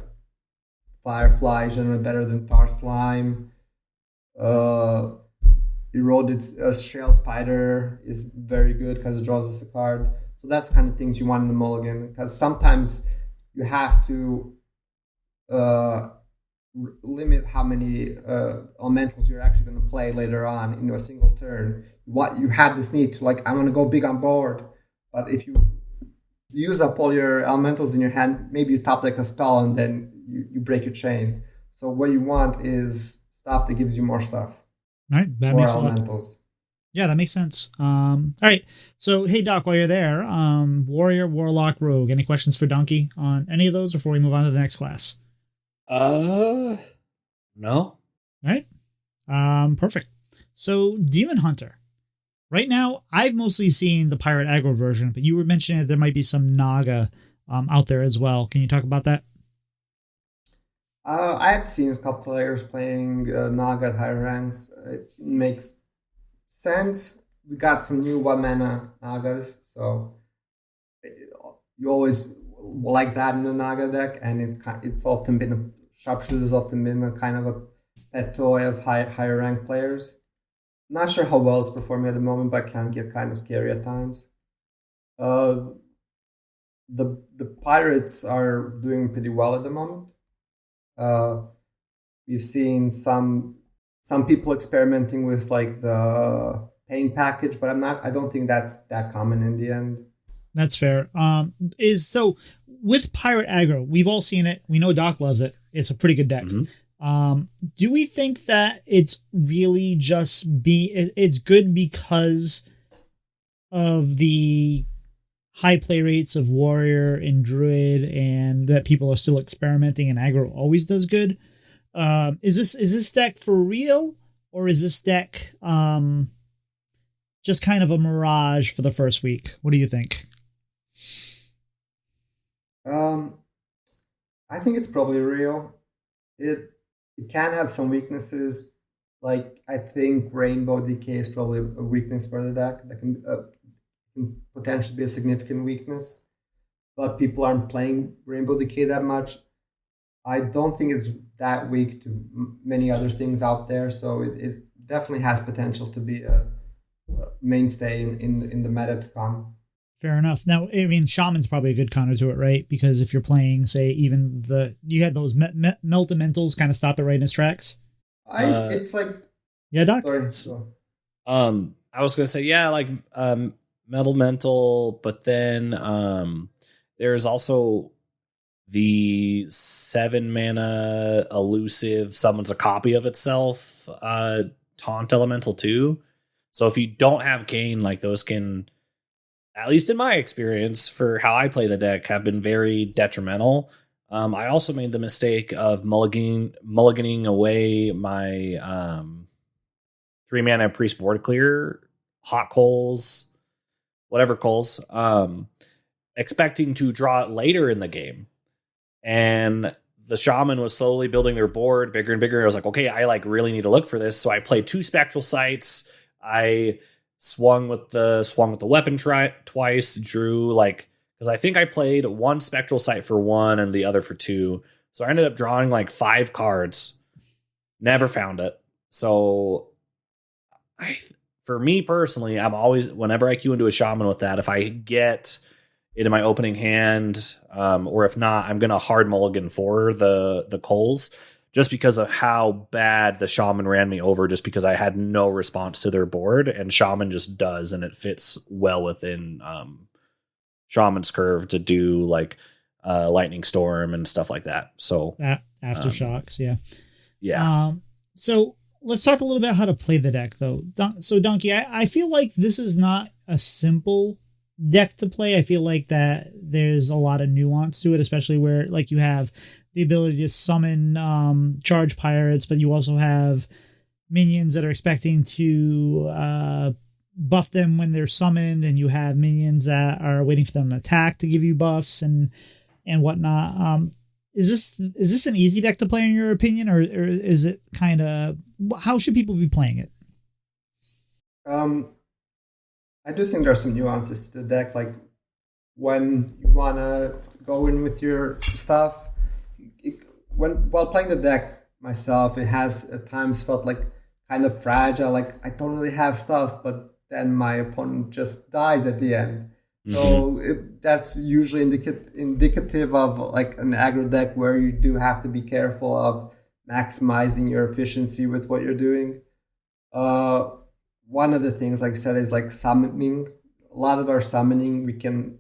[SPEAKER 3] Firefly is generally better than Tar Slime. Eroded Shell Spider is very good because it draws us a card. So that's the kind of things you want in the mulligan, because sometimes you have to limit how many elementals you're actually going to play later on into a single turn. What you have this need to, like, I want to go big on board, but if you use up all your elementals in your hand, maybe you top deck a spell and then you break your chain. So what you want is stuff that gives you more stuff.
[SPEAKER 2] All right, that
[SPEAKER 3] more
[SPEAKER 2] makes
[SPEAKER 3] elementals.
[SPEAKER 2] Yeah, that makes sense. All right, so hey Doc, while you're there, Warrior, Warlock, Rogue. Any questions for D0nkey on any of those before we move on to the next class?
[SPEAKER 1] No.
[SPEAKER 2] All right. Perfect. So Demon Hunter. Right now, I've mostly seen the Pirate Aggro version, but you were mentioning that there might be some Naga out there as well. Can you talk about that?
[SPEAKER 3] I've seen a couple players playing Naga at higher ranks. It makes sense. We got some new 1-mana Nagas, so you always like that in the Naga deck, and it's often been Sharpshooter's often been a kind of a pet toy of higher rank players. Not sure how well it's performing at the moment, but can get kind of scary at times. The Pirates are doing pretty well at the moment. We've seen some people experimenting with like the pain package, but I don't think that's that common in the end.
[SPEAKER 2] That's fair. So with Pirate Aggro, we've all seen it. We know Doc loves it. It's a pretty good deck. Mm-hmm. Do we think that it's really just it's good because of the high play rates of Warrior and Druid, and that people are still experimenting and Aggro always does good? Is this deck for real, or is this deck just kind of a mirage for the first week? What do you think?
[SPEAKER 3] I think it's probably real. It can have some weaknesses. Like, I think Rainbow Decay is probably a weakness for the deck that can potentially be a significant weakness. but people aren't playing Rainbow Decay that much. I don't think it's that weak to many other things out there, so it definitely has potential to be a mainstay in the meta to come.
[SPEAKER 2] Fair enough. Now, I mean, Shaman's probably a good counter to it, right? Because if you're playing, say, even you had those melt elementals kind of stop it right in its tracks.
[SPEAKER 3] It's like,
[SPEAKER 2] yeah, Doc.
[SPEAKER 3] Sorry.
[SPEAKER 1] I was gonna say, yeah, like metal mental, but then there's also the 7 mana elusive summons a copy of itself taunt elemental too. So if you don't have Kane, like those can, at least in my experience for how I play the deck, have been very detrimental. I also made the mistake of mulliganing away my 3 mana priest board clear, hot coals, whatever coals, expecting to draw it later in the game. And the shaman was slowly building their board bigger and bigger. I was like, okay, I like really need to look for this. So I played 2 spectral sites. I swung with the weapon twice, drew like, because I think I played 1 spectral site for 1 and the other for 2. So I ended up drawing like 5 cards. Never found it. So for me personally, I'm always, whenever I queue into a shaman with that, if I get it in my opening hand, or if not, I'm gonna hard mulligan for the Coles, just because of how bad the shaman ran me over, just because I had no response to their board, and shaman just does, and it fits well within shaman's curve to do like lightning storm and stuff like that. So
[SPEAKER 2] aftershocks,
[SPEAKER 1] yeah.
[SPEAKER 2] So let's talk a little bit how to play the deck, though. So D0nkey, I feel like this is not a simple deck to play. I feel like that there's a lot of nuance to it, especially where like you have the ability to summon charge pirates, but you also have minions that are expecting to buff them when they're summoned, and you have minions that are waiting for them to attack to give you buffs and whatnot. Is this an easy deck to play in your opinion, or is it kind of, how should people be playing it?
[SPEAKER 3] I do think there's some nuances to the deck. Like when you want to go in with your stuff, while playing the deck myself, it has at times felt like kind of fragile. Like I don't really have stuff, but then my opponent just dies at the end. Mm-hmm. So that's usually indicative of like an aggro deck where you do have to be careful of maximizing your efficiency with what you're doing. One of the things, like I said, is like summoning. A lot of our summoning,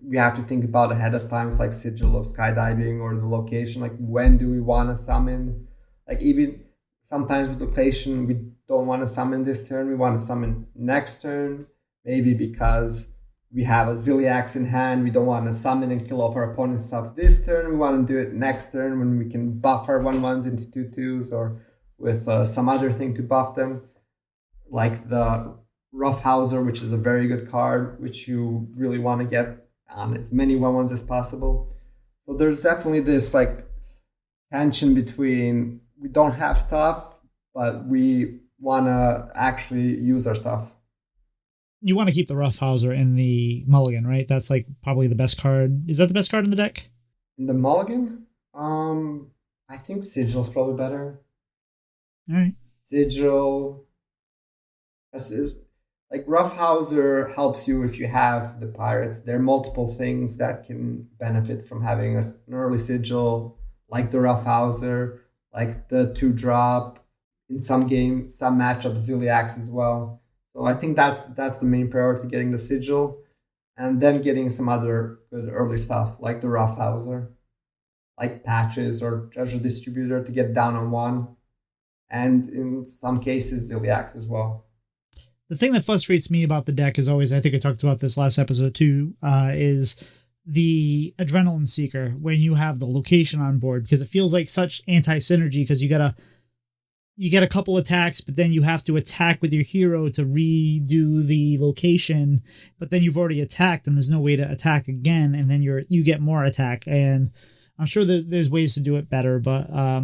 [SPEAKER 3] we have to think about ahead of time, with like Sigil of Skydiving or the location. Like when do we want to summon? Like even sometimes with location, we don't want to summon this turn. We want to summon next turn, maybe because we have a Ziliax in hand. We don't want to summon and kill off our opponent's stuff this turn. We want to do it next turn when we can buff our 1/1s into 2/2s, or with some other thing to buff them, like the Roughhouser, which is a very good card, which you really want to get on as many 1/1s as possible. So there's definitely this like tension between we don't have stuff, but we want to actually use our stuff.
[SPEAKER 2] You want to keep the Roughhouser in the mulligan, right? That's like probably the best card. Is that the best card in the deck?
[SPEAKER 3] In the mulligan? I think Sigil's probably better.
[SPEAKER 2] All right.
[SPEAKER 3] Sigil is like Roughhouser helps you if you have the pirates. There are multiple things that can benefit from having an early Sigil, like the Roughhouser, like the 2-drop. In some games, some matchups, Ziliax as well. So I think that's the main priority, getting the Sigil, and then getting some other good early stuff like the Roughhouser, like Patches or Treasure Distributor to get down on 1, and in some cases Ziliax as well.
[SPEAKER 2] The thing that frustrates me about the deck is always, I think I talked about this last episode too, is the Adrenaline Seeker when you have the location on board, because it feels like such anti-synergy, because you get a couple attacks, but then you have to attack with your hero to redo the location, but then you've already attacked and there's no way to attack again, and then you get more attack. And I'm sure that there's ways to do it better, but I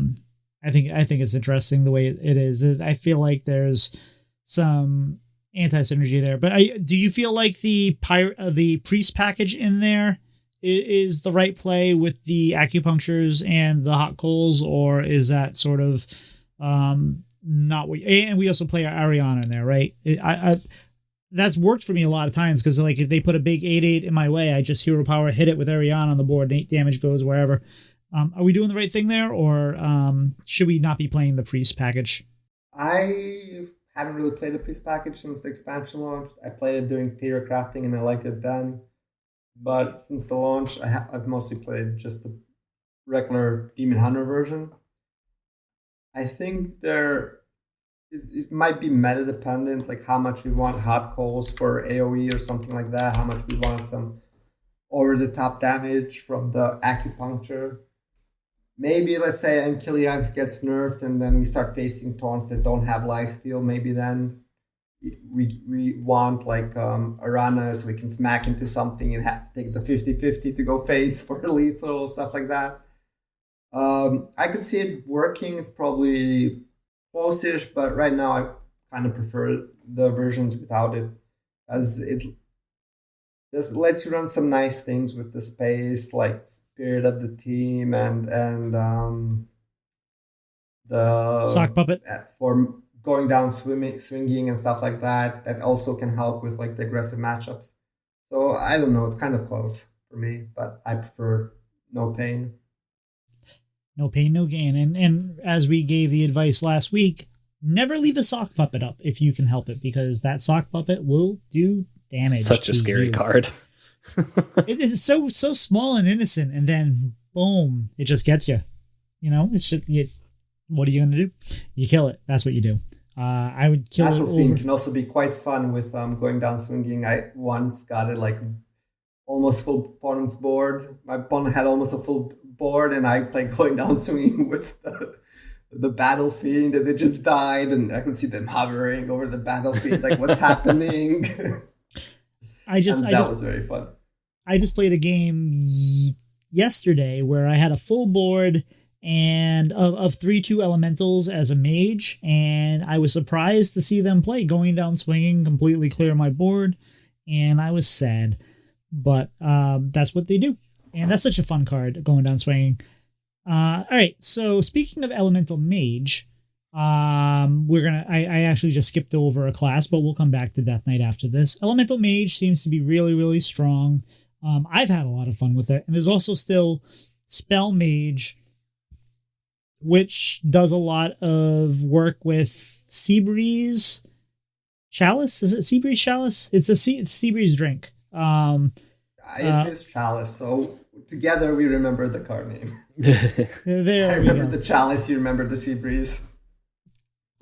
[SPEAKER 2] think it's interesting the way it is. I feel like there's some anti-synergy there. But do you feel like the priest package in there is the right play with the acupunctures and the hot coals, or is that sort of not what? And we also play our Ariana in there, right? That's worked for me a lot of times because like if they put a big 8/8 in my way, I just hero power hit it with Ariana on the board, and 8 damage goes wherever. Are we doing the right thing there, or should we not be playing the priest package?
[SPEAKER 3] I haven't really played the priest package since the expansion launched. I played it during theater crafting and I liked it then. But since the launch, I've mostly played just the regular Demon Hunter version. I think it might be meta dependent, like how much we want hot coals for AoE or something like that, how much we want some over the top damage from the acupuncture. Maybe let's say Ankyliox gets nerfed and then we start facing taunts that don't have lifesteal. Maybe then we want like Arana so we can smack into something and take the 50-50 to go face for lethal, stuff like that. I could see it working. It's probably close-ish, but right now I kind of prefer the versions without it, as it just lets you run some nice things with the space, like spirit of the team and the
[SPEAKER 2] sock puppet
[SPEAKER 3] for going down swinging and stuff like that. That also can help with like the aggressive matchups. So I don't know. It's kind of close for me, but I prefer no pain.
[SPEAKER 2] No pain, no gain. And as we gave the advice last week, never leave a sock puppet up if you can help it, because that sock puppet will do damage.
[SPEAKER 1] Such a scary card.
[SPEAKER 2] It is so small and innocent, and then boom, it just gets you. You know, it's just what are you going to do? You kill it. That's what you do. I would kill
[SPEAKER 3] Battle
[SPEAKER 2] it.
[SPEAKER 3] Fiend can also be quite fun with going down swinging. I once got it like almost full opponent's board. My opponent had almost a full board, and I played going down swinging with the Battle Fiend, and they just died, and I could see them hovering over the battlefield, like what's happening. That was very fun.
[SPEAKER 2] I just played a game yesterday where I had a full board and of 3/2 elementals as a mage, and I was surprised to see them play going down swinging, completely clear my board, and I was sad, but that's what they do, and that's such a fun card, going down swinging. All right, so speaking of elemental mage, I actually just skipped over a class, but we'll come back to Death Knight after this. Elemental mage seems to be really, really strong. I've had a lot of fun with it, and there's also still spell mage, which does a lot of work with Seabreeze Chalice. Is it Seabreeze Chalice? It's a Seabreeze drink.
[SPEAKER 3] It is Chalice, so together we remember the card name.
[SPEAKER 2] There
[SPEAKER 3] I remember the Chalice, you remember the Seabreeze.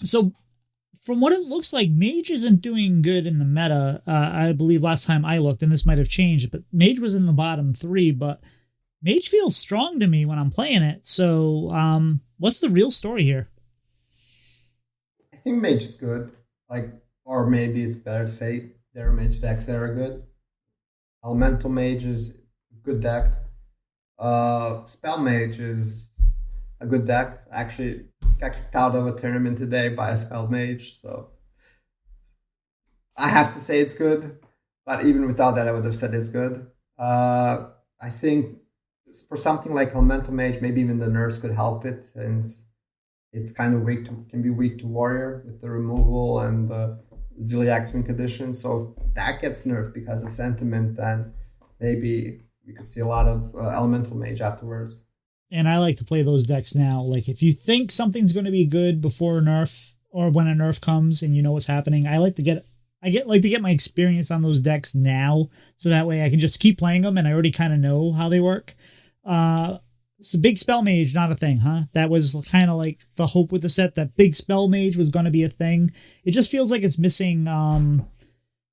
[SPEAKER 2] So, from what it looks like, Mage isn't doing good in the meta. I believe last time I looked, and this might have changed, but Mage was in the bottom 3, but Mage feels strong to me when I'm playing it. So, what's the real story here?
[SPEAKER 3] I think Mage is good. Or maybe it's better to say there are Mage decks that are good. Elemental Mage is a good deck. Spell Mage is a good deck. Actually, got kicked out of a tournament today by a Spell Mage, so I have to say it's good. But even without that, I would have said it's good. I think for something like Elemental Mage, maybe even the nerfs could help it, since it's kind of can be weak to Warrior with the removal and the Ziliax Wing Condition. So if that gets nerfed because of Sentiment, then maybe we could see a lot of Elemental Mage afterwards.
[SPEAKER 2] And I like to play those decks now. Like, if you think something's going to be good before a nerf, or when a nerf comes and you know what's happening, I like to get my experience on those decks now, so that way I can just keep playing them and I already kind of know how they work. So big spell mage, not a thing, huh? That was kind of like the hope with the set, that big spell mage was going to be a thing. It just feels like it's missing.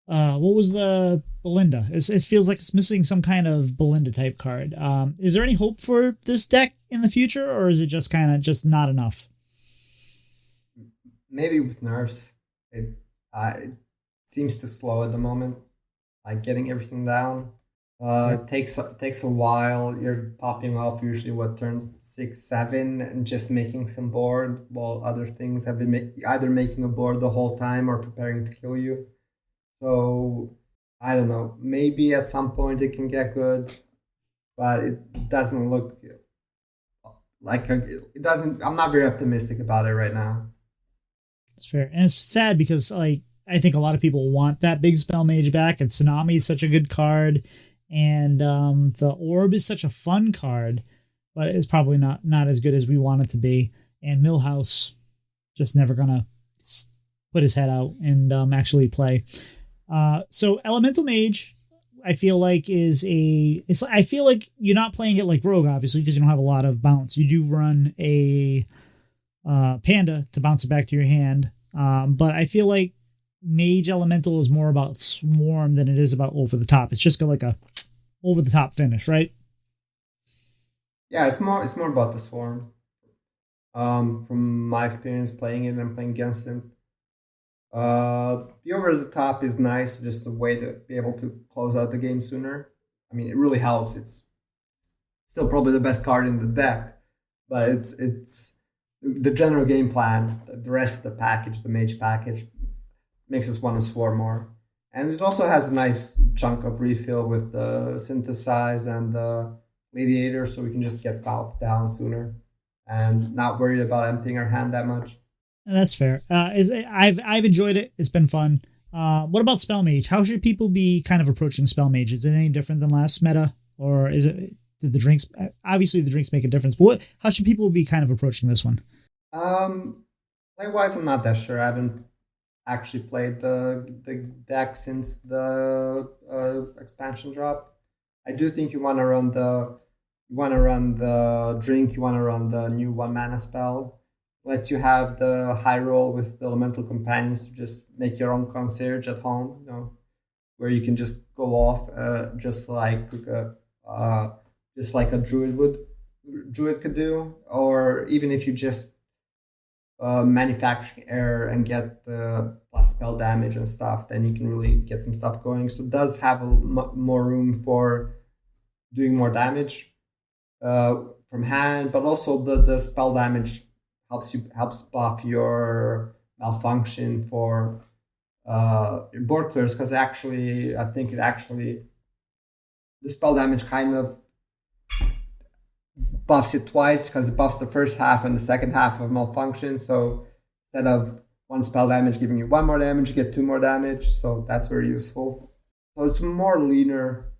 [SPEAKER 2] What was the Belinda? It feels like it's missing some kind of Belinda type card. Is there any hope for this deck in the future, or is it just kind of just not enough?
[SPEAKER 3] Maybe with nerfs, it seems too slow at the moment. Like getting everything down. It takes a while. You're popping off usually turns 6, 7, and just making some board, while other things have been either making a board the whole time or preparing to kill you. So I don't know. Maybe at some point it can get good. but it doesn't look like it doesn't. I'm not very optimistic about it right now.
[SPEAKER 2] That's fair. And it's sad because like I think a lot of people want that big spell mage back, and Tsunami is such a good card, and the orb is such a fun card, but it's probably not as good as we want it to be. And Millhouse just never gonna put his head out and actually play. So Elemental Mage, I feel like I feel like you're not playing it like Rogue, obviously, because you don't have a lot of bounce. You do run a Panda to bounce it back to your hand, but I feel like Mage Elemental is more about Swarm than it is about over the top. It's just got like a over the top finish, right?
[SPEAKER 3] Yeah, it's more about the Swarm. From my experience playing it and playing against it. The over the top is nice, just a way to be able to close out the game sooner. I mean, it really helps. It's still probably the best card in the deck, but it's the general game plan. The rest of the package, the mage package, makes us want to swarm more, and it also has a nice chunk of refill with the synthesize and the mediator, so we can just get stuff down sooner and not worried about emptying our hand that much.
[SPEAKER 2] That's fair. I've enjoyed it. It's been fun. What about Spell Mage? How should people be kind of approaching Spell Mage? Is it any different than last meta, or is it? Did the drinks? Obviously, the drinks make a difference. But how should people be kind of approaching this one?
[SPEAKER 3] Likewise, I'm not that sure. I haven't actually played the deck since the expansion drop. I do think you want to run the drink. You want to run the new 1 mana spell. Lets you have the high roll with the elemental companions to just make your own concierge at home. Where you can just go off, just like a druid could do, or even if you just manufacturing error and get the plus spell damage and stuff, then you can really get some stuff going. So it does have more room for doing more damage from hand, but also the spell damage helps buff your malfunction for board clears, because actually I think the spell damage kind of buffs it twice, because it buffs the first half and the second half of malfunction. So instead of one spell damage giving you 1 more damage, you get 2 more damage. So that's very useful. So it's more leaner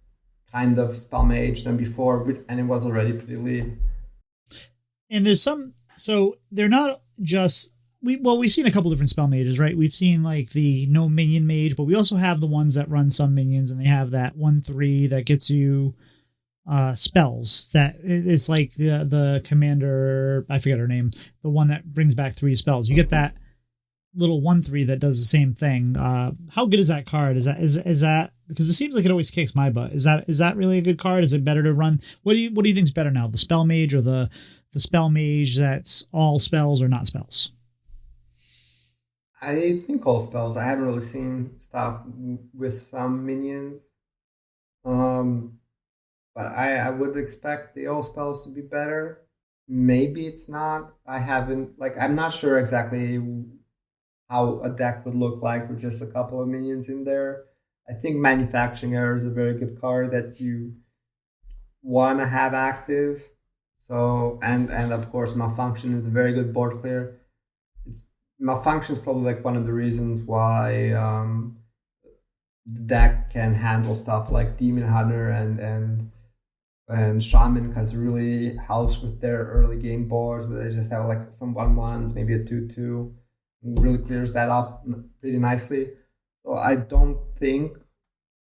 [SPEAKER 3] kind of spell mage than before, and it was already pretty lean.
[SPEAKER 2] And there's so they're not just we've seen a couple different spell mages, right? We've seen like the no minion mage, but we also have the ones that run some minions, and they have that 1/3 that gets you spells. That is like the commander, I forget her name, the one that brings back 3 spells. You get that little 1/3 that does the same thing. How good is that card? Is that because it seems like it always kicks my butt? Is that really a good card? Is it better to run? What do you think's better now, the spell mage or the spell mage that's all spells or not spells?
[SPEAKER 3] I think all spells. I haven't really seen stuff with some minions. But I would expect the all spells to be better. Maybe it's not. I'm not sure exactly how a deck would look like with just a couple of minions in there. I think Manufacturing Error is a very good card that you want to have active. So and of course Malfunction is a very good board clear. Malfunction is probably like one of the reasons why the deck can handle stuff like Demon Hunter and Shaman, because it really helps with their early game boards where they just have like some 1/1s, maybe a 2/2. It really clears that up pretty nicely. So I don't think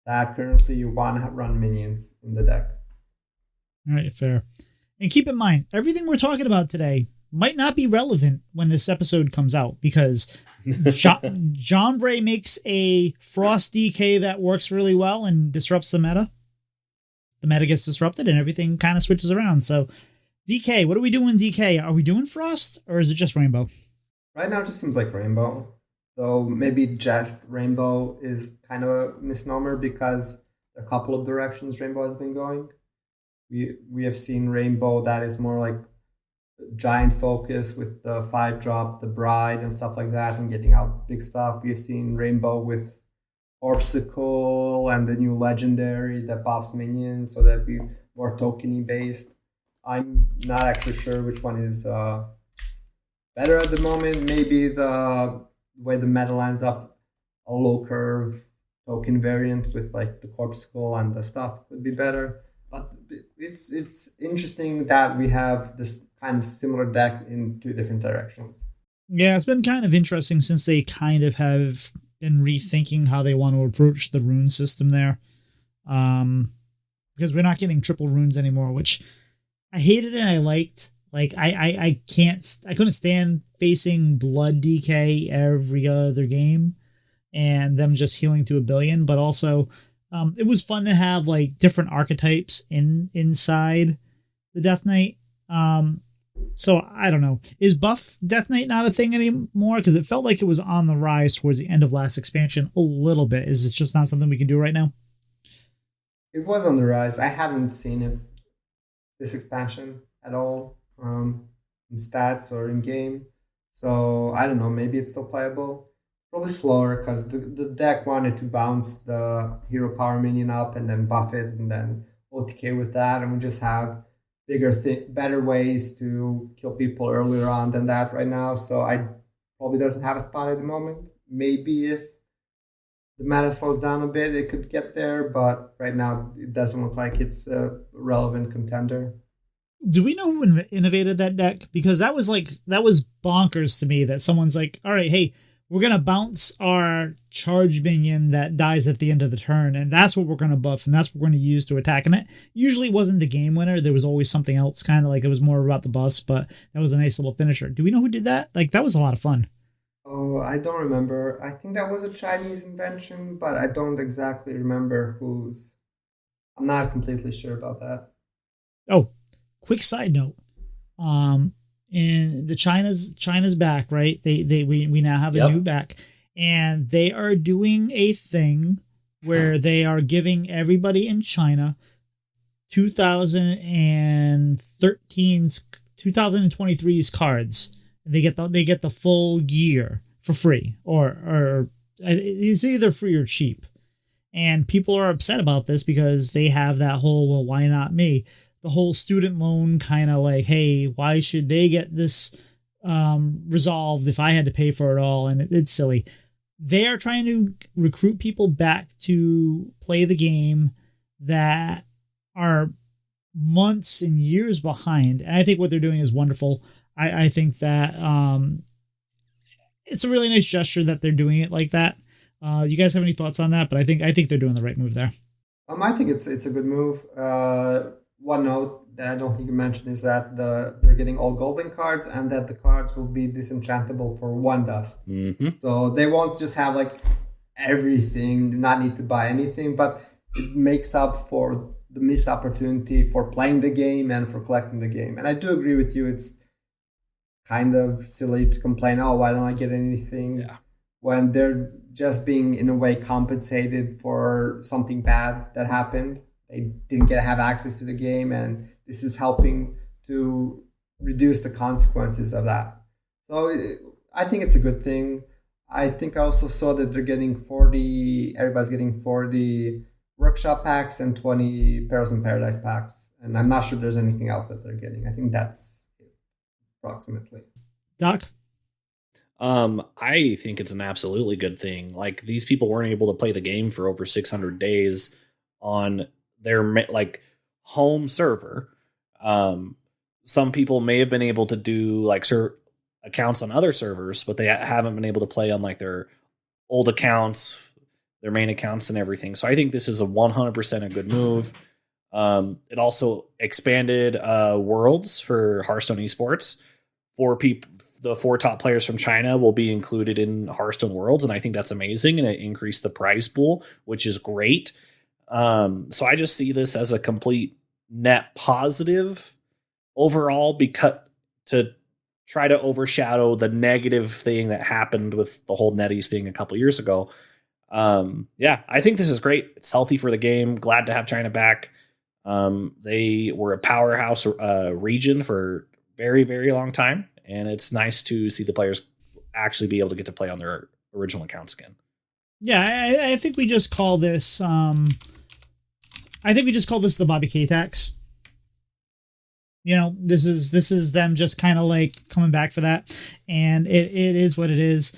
[SPEAKER 3] that currently you want to run minions in the deck.
[SPEAKER 2] All right, fair. And keep in mind, everything we're talking about today might not be relevant when this episode comes out, because John Bray makes a Frost DK that works really well and disrupts the meta. The meta gets disrupted and everything kind of switches around. So DK, what are we doing DK? Are we doing Frost or is it just Rainbow?
[SPEAKER 3] Right now it just seems like Rainbow. Though maybe just Rainbow is kind of a misnomer, because there are a couple of directions Rainbow has been going. We have seen Rainbow that is more like giant focus with the 5-drop, the Bride and stuff like that, and getting out big stuff. We have seen Rainbow with Orpsicle and the new Legendary that buffs minions, so that we more tokeny based. I'm not actually sure which one is better at the moment. Maybe the way the meta lines up, a low curve token variant with like the corpuscle and the stuff could be better. But it's interesting that we have this kind of similar deck in two different directions.
[SPEAKER 2] Yeah, it's been kind of interesting since they kind of have been rethinking how they want to approach the rune system there. Because we're not getting triple runes anymore, which I hated and I liked. Like I couldn't stand facing blood DK every other game and them just healing to 1 billion, but also it was fun to have like different archetypes inside the Death Knight. So I don't know. Is buff Death Knight not a thing anymore? Because it felt like it was on the rise towards the end of last expansion a little bit. Is it just not something we can do right now?
[SPEAKER 3] It was on the rise. I haven't seen it this expansion at all in stats or in game. So I don't know. Maybe it's still playable. Probably slower because the deck wanted to bounce the hero power minion up and then buff it and then OTK with that, and we just have better ways to kill people earlier on than that right now. So I probably doesn't have a spot at the moment. Maybe if the meta slows down a bit, it could get there, but right now it doesn't look like it's a relevant contender.
[SPEAKER 2] Do we know who innovated that deck? Because that was bonkers to me that someone's like, all right, hey, we're going to bounce our charge minion that dies at the end of the turn, and that's what we're going to buff, and that's what we're going to use to attack. And it usually wasn't the game winner. There was always something else, kind of like it was more about the buffs, but that was a nice little finisher. Do we know who did that? Like, that was a lot of fun.
[SPEAKER 3] Oh, I don't remember. I think that was a Chinese invention, but I don't exactly remember whose. I'm not completely sure about that.
[SPEAKER 2] Oh, quick side note. And the China's back, right? We now have a new back, and they are doing a thing where they are giving everybody in China 2023's cards. They get the full year for free, or it's either free or cheap. And people are upset about this because they have that whole, well, why not me? The whole student loan kind of like, hey, why should they get this resolved if I had to pay for it all? And it's silly. They are trying to recruit people back to play the game that are months and years behind. And I think what they're doing is wonderful. I think that it's a really nice gesture that they're doing it like that. You guys have any thoughts on that? But I think they're doing the right move there.
[SPEAKER 3] I think it's a good move. One note that I don't think you mentioned is that they're getting all golden cards and that the cards will be disenchantable for 1 dust.
[SPEAKER 1] Mm-hmm.
[SPEAKER 3] So they won't just have like everything, not need to buy anything, but it makes up for the missed opportunity for playing the game and for collecting the game. And I do agree with you. It's kind of silly to complain, oh, why don't I get anything?
[SPEAKER 1] Yeah.
[SPEAKER 3] When they're just being in a way compensated for something bad that happened. They didn't have access to the game, and this is helping to reduce the consequences of that. So I think it's a good thing. I think I also saw that they're getting everybody's getting 40 workshop packs and 20 Perils in Paradise packs. And I'm not sure there's anything else that they're getting. I think that's it, approximately.
[SPEAKER 2] Doc?
[SPEAKER 1] I think it's an absolutely good thing. Like, these people weren't able to play the game for over 600 days on their like home server. Some people may have been able to do like accounts on other servers, but they haven't been able to play on like their old accounts, their main accounts and everything. So I think this is a 100% a good move. It also expanded worlds for Hearthstone esports. The 4 top players from China will be included in Hearthstone Worlds, and I think that's amazing, and it increased the prize pool, which is great. So I just see this as a complete net positive overall, because to try to overshadow the negative thing that happened with the whole NetEase thing a couple years ago. I think this is great. It's healthy for the game. Glad to have China back. They were a powerhouse region for very, very long time, and it's nice to see the players actually be able to get to play on their original accounts again.
[SPEAKER 2] Yeah, I think we just call this. I think we just call this the Bobby K tax. This is them just kind of like coming back for that, and it is what it is.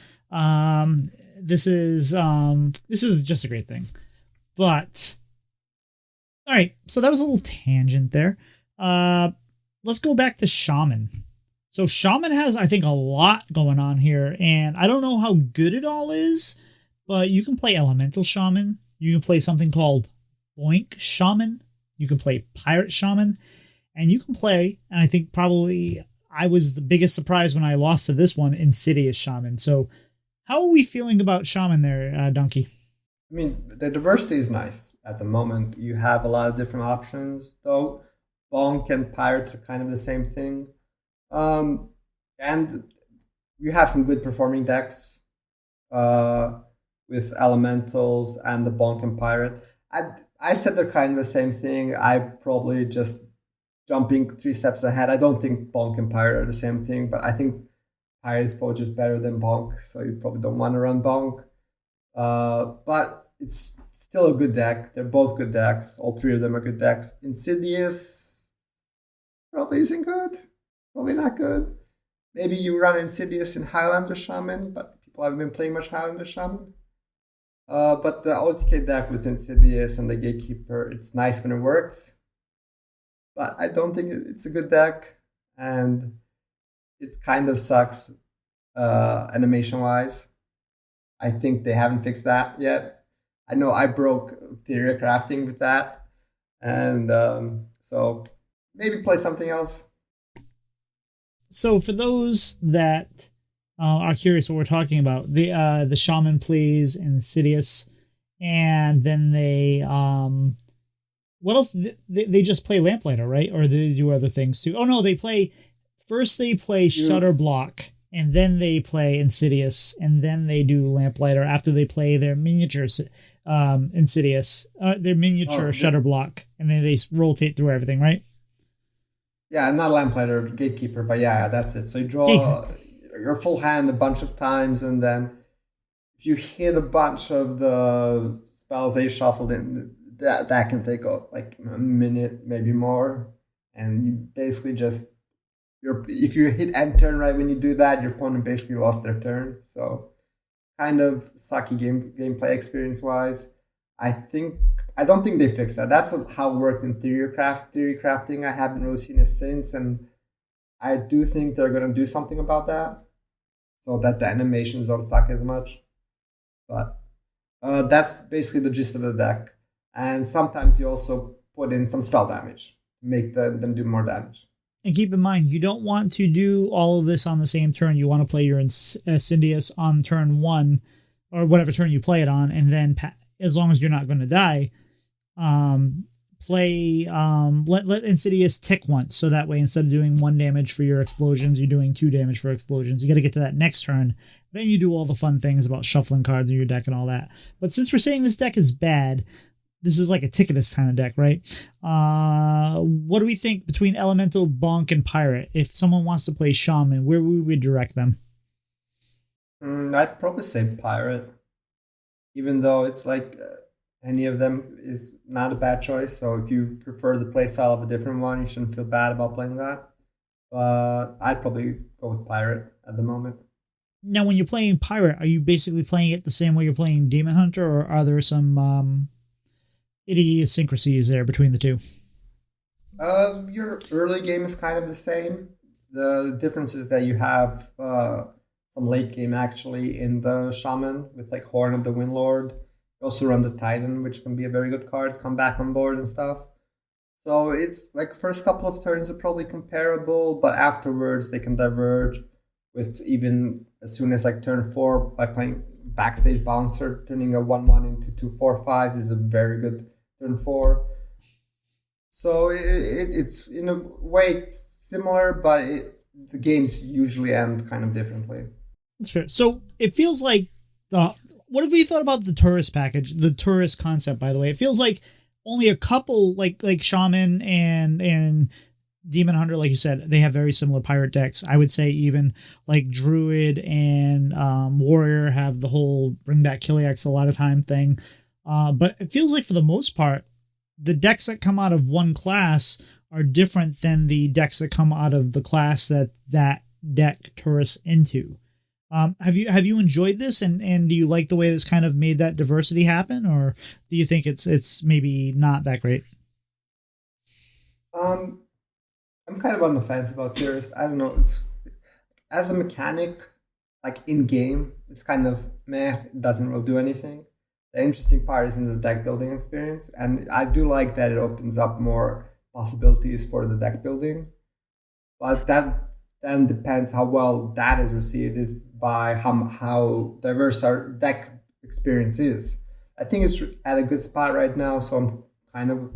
[SPEAKER 2] This is just a great thing. But all right, so that was a little tangent there. Let's go back to Shaman. So Shaman has, I think, a lot going on here, and I don't know how good it all is, but you can play Elemental Shaman. You can play something called Boink Shaman. You can play Pirate Shaman, and you can play, and I think probably I was the biggest surprise when I lost to this one, Insidious Shaman. So how are we feeling about Shaman there, D0nkey?
[SPEAKER 3] I mean, the diversity is nice at the moment. You have a lot of different options, though. Bonk and Pirate are kind of the same thing. And you have some good performing decks with Elementals and the Bonk and Pirate. I said they're kind of the same thing. I probably just jumping 3 steps ahead. I don't think Bonk and Pirate are the same thing, but I think Pirate is probably just better than Bonk, so you probably don't want to run Bonk. But it's still a good deck. They're both good decks. All 3 of them are good decks. Insidious probably isn't good. Probably not good. Maybe you run Insidious in Highlander Shaman, but people haven't been playing much Highlander Shaman. But the OTK deck with Insidious and the Gatekeeper, it's nice when it works. But I don't think it's a good deck. And it kind of sucks animation-wise. I think they haven't fixed that yet. I know I broke Theory Crafting with that. And so maybe play something else.
[SPEAKER 2] So for those that are curious what we're talking about, the Shaman plays Insidious, and then they what else? They just play Lamplighter, right? Or they do other things too? Oh no, they play Shutter Block, and then they play Insidious, and then they do Lamplighter after they play their miniature Insidious, their miniature Shutter Block, and then they rotate through everything, right?
[SPEAKER 3] Yeah, not Lamplighter, Gatekeeper, but yeah, that's it. So you draw your full hand a bunch of times, and then if you hit a bunch of the spells they shuffled in, that can take like a minute, maybe more. And you basically just, if you hit end turn right when you do that, your opponent basically lost their turn. So kind of sucky gameplay experience-wise. I don't think they fixed that. That's how it worked in theory crafting. I haven't really seen it since, and I do think they're going to do something about that so that the animations don't suck as much. But that's basically the gist of the deck. And sometimes you also put in some spell damage, make them do more damage.
[SPEAKER 2] And keep in mind, you don't want to do all of this on the same turn. You want to play your Insidious on turn 1, or whatever turn you play it on, and then as long as you're not going to die, let Insidious tick once, so that way instead of doing 1 damage for your explosions, you're doing 2 damage for explosions. You got to get to that next turn, then you do all the fun things about shuffling cards in your deck and all that. But since we're saying this deck is bad, this is like a Ticketus kind of deck, right? What do we think between Elemental, Bonk, and Pirate? If someone wants to play Shaman, where would we direct them?
[SPEAKER 3] I'd probably say Pirate, even though it's like any of them is not a bad choice. So if you prefer the playstyle of a different one, you shouldn't feel bad about playing that. But I'd probably go with Pirate at the moment.
[SPEAKER 2] Now, when you're playing Pirate, are you basically playing it the same way you're playing Demon Hunter, or are there some idiosyncrasies there between the two?
[SPEAKER 3] Your early game is kind of the same. The difference is that you have some late game actually in the Shaman with like Horn of the Windlord. You also run the Titan, which can be a very good card, come back on board and stuff. So it's like first couple of turns are probably comparable, but afterwards they can diverge, with even as soon as like turn 4 by playing Backstage Bouncer, turning a 1/1 into 2 4/5s is a very good turn 4. So it's in a way it's similar, but the games usually end kind of differently.
[SPEAKER 2] That's fair. So it feels like what have you thought about the tourist package, the tourist concept, by the way? It feels like only a couple, like Shaman and Demon Hunter, like you said, they have very similar pirate decks. I would say even like Druid and Warrior have the whole bring back Kiliax a lot of time thing. But it feels like for the most part, the decks that come out of one class are different than the decks that come out of the class that deck tourists into. Have you enjoyed this, and do you like the way this kind of made that diversity happen, or do you think it's maybe not that great?
[SPEAKER 3] I'm kind of on the fence about tourist. I don't know. It's as a mechanic, like in game, it's kind of meh. It doesn't really do anything. The interesting part is in the deck building experience, and I do like that it opens up more possibilities for the deck building. But that then depends how well that is received is by how diverse our deck experience is. I think it's at a good spot right now, so I'm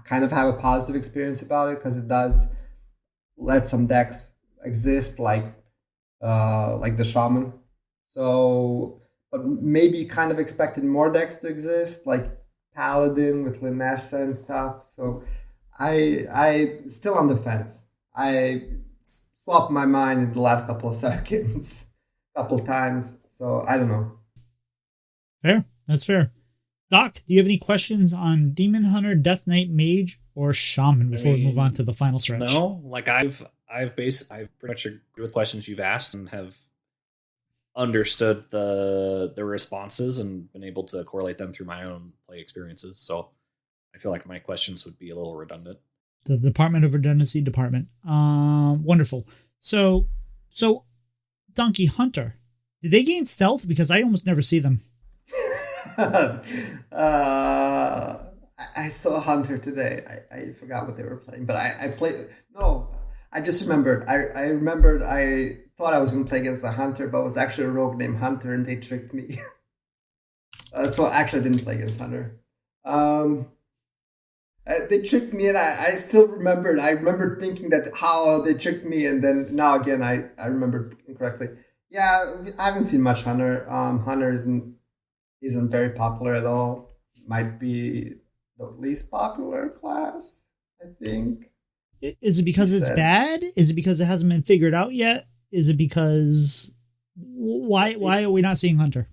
[SPEAKER 3] kind of have a positive experience about it because it does let some decks exist like the shaman. So, but maybe kind of expected more decks to exist like paladin with Linessa and stuff. So I still on the fence. I swapped my mind in the last couple of seconds, couple times. So I don't know.
[SPEAKER 2] Fair, that's fair. Doc, do you have any questions on Demon Hunter, Death Knight, Mage, or Shaman before we move on to the final stretch?
[SPEAKER 1] No, like I've pretty much agreed with questions you've asked and have understood the responses and been able to correlate them through my own play experiences. So I feel like my questions would be a little redundant.
[SPEAKER 2] The Department of Redundancy Department. Wonderful. So D0nkey Hunter, did they gain stealth? Because I almost never see them.
[SPEAKER 3] I saw Hunter today. I forgot what they were playing, but I played. No, I just remembered. I remembered. I thought I was going to play against the Hunter, but it was actually a rogue named Hunter, and they tricked me. So actually, I didn't play against Hunter. They tricked me, and I still remembered. I remember thinking that how they tricked me, and then now again I remembered incorrectly. Yeah, I haven't seen much Hunter. Hunter isn't very popular at all. Might be the least popular class, I think.
[SPEAKER 2] Is it because it's bad? Is it because it hasn't been figured out yet? Is it because why are we not seeing Hunter?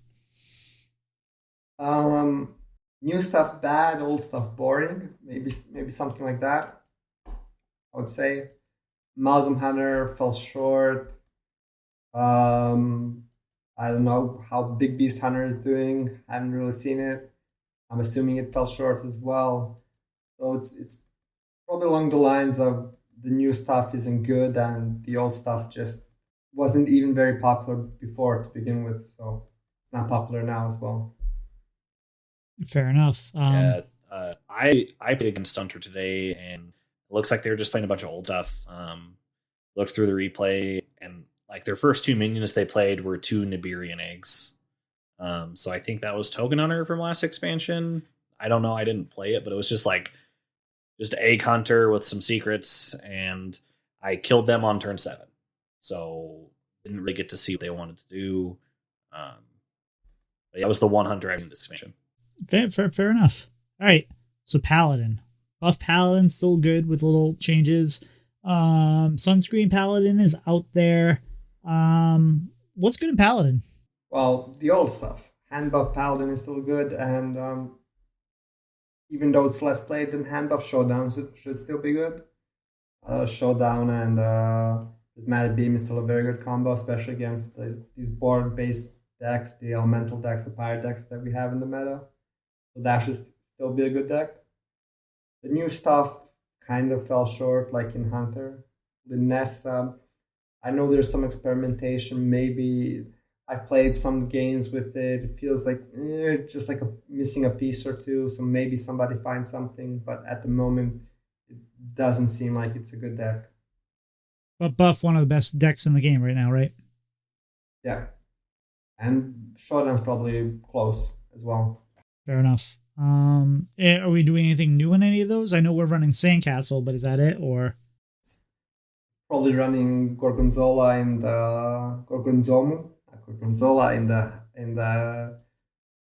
[SPEAKER 3] New stuff bad, old stuff boring. Maybe something like that. I would say Amalgam Hunter fell short. I don't know how Big Beast Hunter is doing. I haven't really seen it. I'm assuming it fell short as well. So it's probably along the lines of the new stuff isn't good and the old stuff just wasn't even very popular before to begin with. So it's not popular now as well.
[SPEAKER 2] Fair enough.
[SPEAKER 1] I played against Hunter today, and it looks like they were just playing a bunch of old stuff. Looked through the replay, and like their first two minions they played were 2 Nibirian eggs. So I think that was Token Hunter from last expansion. I don't know. I didn't play it, but it was just egg hunter with some secrets, and I killed them on turn 7. So didn't really get to see what they wanted to do. But that was the one hunter I in this expansion.
[SPEAKER 2] Fair enough. All right. So Paladin. Buff Paladin still good with little changes. Sunscreen Paladin is out there. What's good in Paladin?
[SPEAKER 3] Well, the old stuff. Hand buff Paladin is still good, and even though it's less played than hand buff, Showdown should still be good. Showdown and Prismatic Beam is still a very good combo, especially against these board-based decks, the elemental decks, the pirate decks that we have in the meta. So that should still be a good deck. The new stuff kind of fell short, like in Hunter. Linessa, I know there's some experimentation. Maybe I've played some games with it. It feels like just like missing a piece or two. So maybe somebody finds something, but at the moment, it doesn't seem like it's a good deck.
[SPEAKER 2] But Buff, one of the best decks in the game right now, right?
[SPEAKER 3] Yeah. And Showdown's probably close as well.
[SPEAKER 2] Fair enough. Are we doing anything new in any of those? I know we're running Sandcastle, but is that it, or
[SPEAKER 3] probably running Gorgonzola in the Gorgonzola in the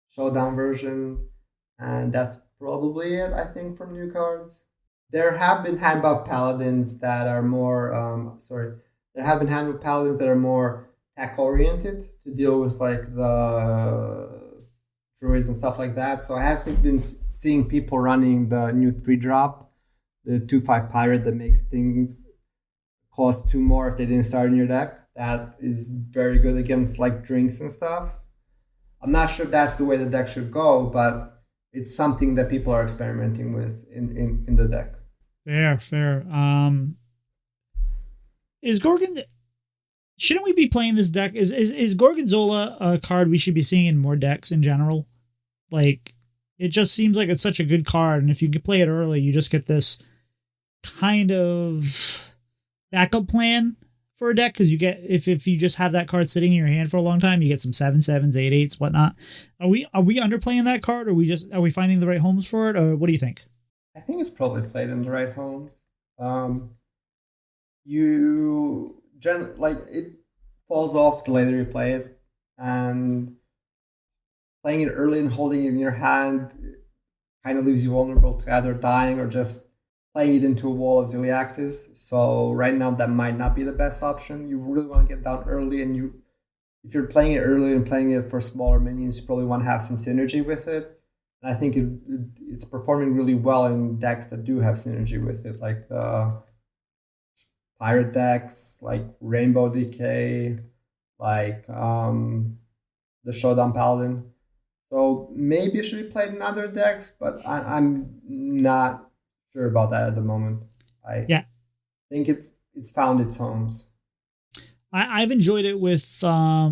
[SPEAKER 3] Showdown version, and that's probably it. I think from new cards. There have been hand buff paladins that are more. There have been hand buff paladins that are more tech oriented to deal with like the druids and stuff like that. So I have been seeing people running the new 3-drop the 2/5 pirate that makes things cost 2 more if they didn't start in your deck. That is very good against like drinks and stuff. I'm not sure if that's the way the deck should go, but it's something that people are experimenting with in the deck.
[SPEAKER 2] Fair. Is Gorgon? Shouldn't we be playing this deck? Is Gorgonzola a card we should be seeing in more decks in general? Like, it just seems like it's such a good card, and if you can play it early, you just get this kind of backup plan for a deck, because you get if you just have that card sitting in your hand for a long time, you get some 7/7s, 8/8s, whatnot. Are we underplaying that card, or are we finding the right homes for it, or what do you think?
[SPEAKER 3] I think it's probably played in the right homes. It falls off the later you play it, and playing it early and holding it in your hand kind of leaves you vulnerable to either dying or just playing it into a wall of Ziliaxes. So right now that might not be the best option. You really want to get down early, and if you're playing it early and playing it for smaller minions, you probably want to have some synergy with it. And I think it's performing really well in decks that do have synergy with it, like the pirate decks, like Rainbow DK, like the Showdown Paladin. So maybe it should be played in other decks, but I'm not sure about that at the moment. I think it's found its homes.
[SPEAKER 2] I've enjoyed it with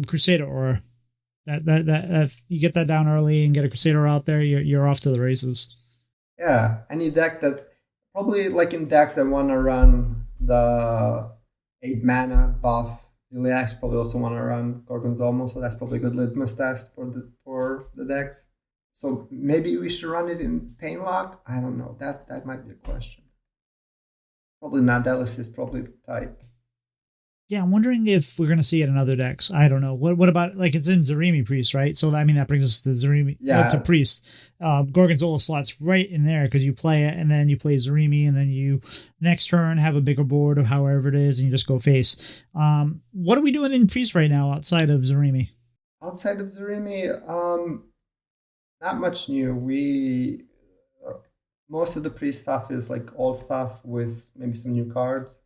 [SPEAKER 2] Crusader Aura. That if you get that down early and get a Crusader out there, you're off to the races.
[SPEAKER 3] Yeah, any deck that probably like in decks that want to run the 8 mana buff, Ziliax probably also want to run Gorgonzola, so that's probably a good litmus test for the decks. So maybe we should run it in Painlock? I don't know. That might be a question. Probably not. That list is probably tight.
[SPEAKER 2] Yeah, I'm wondering if we're going to see it in other decks. I don't know. What about, like, it's in Zarimi Priest, right? So, I mean, that brings us to Zarimi, to Priest. Gorgonzola slots right in there because you play it, and then you play Zarimi, and then you, next turn, have a bigger board of however it is, and you just go face. What are we doing in Priest right now outside of Zarimi?
[SPEAKER 3] Outside of Zarimi, not much new. Most of the Priest stuff is, like, old stuff with maybe some new cards.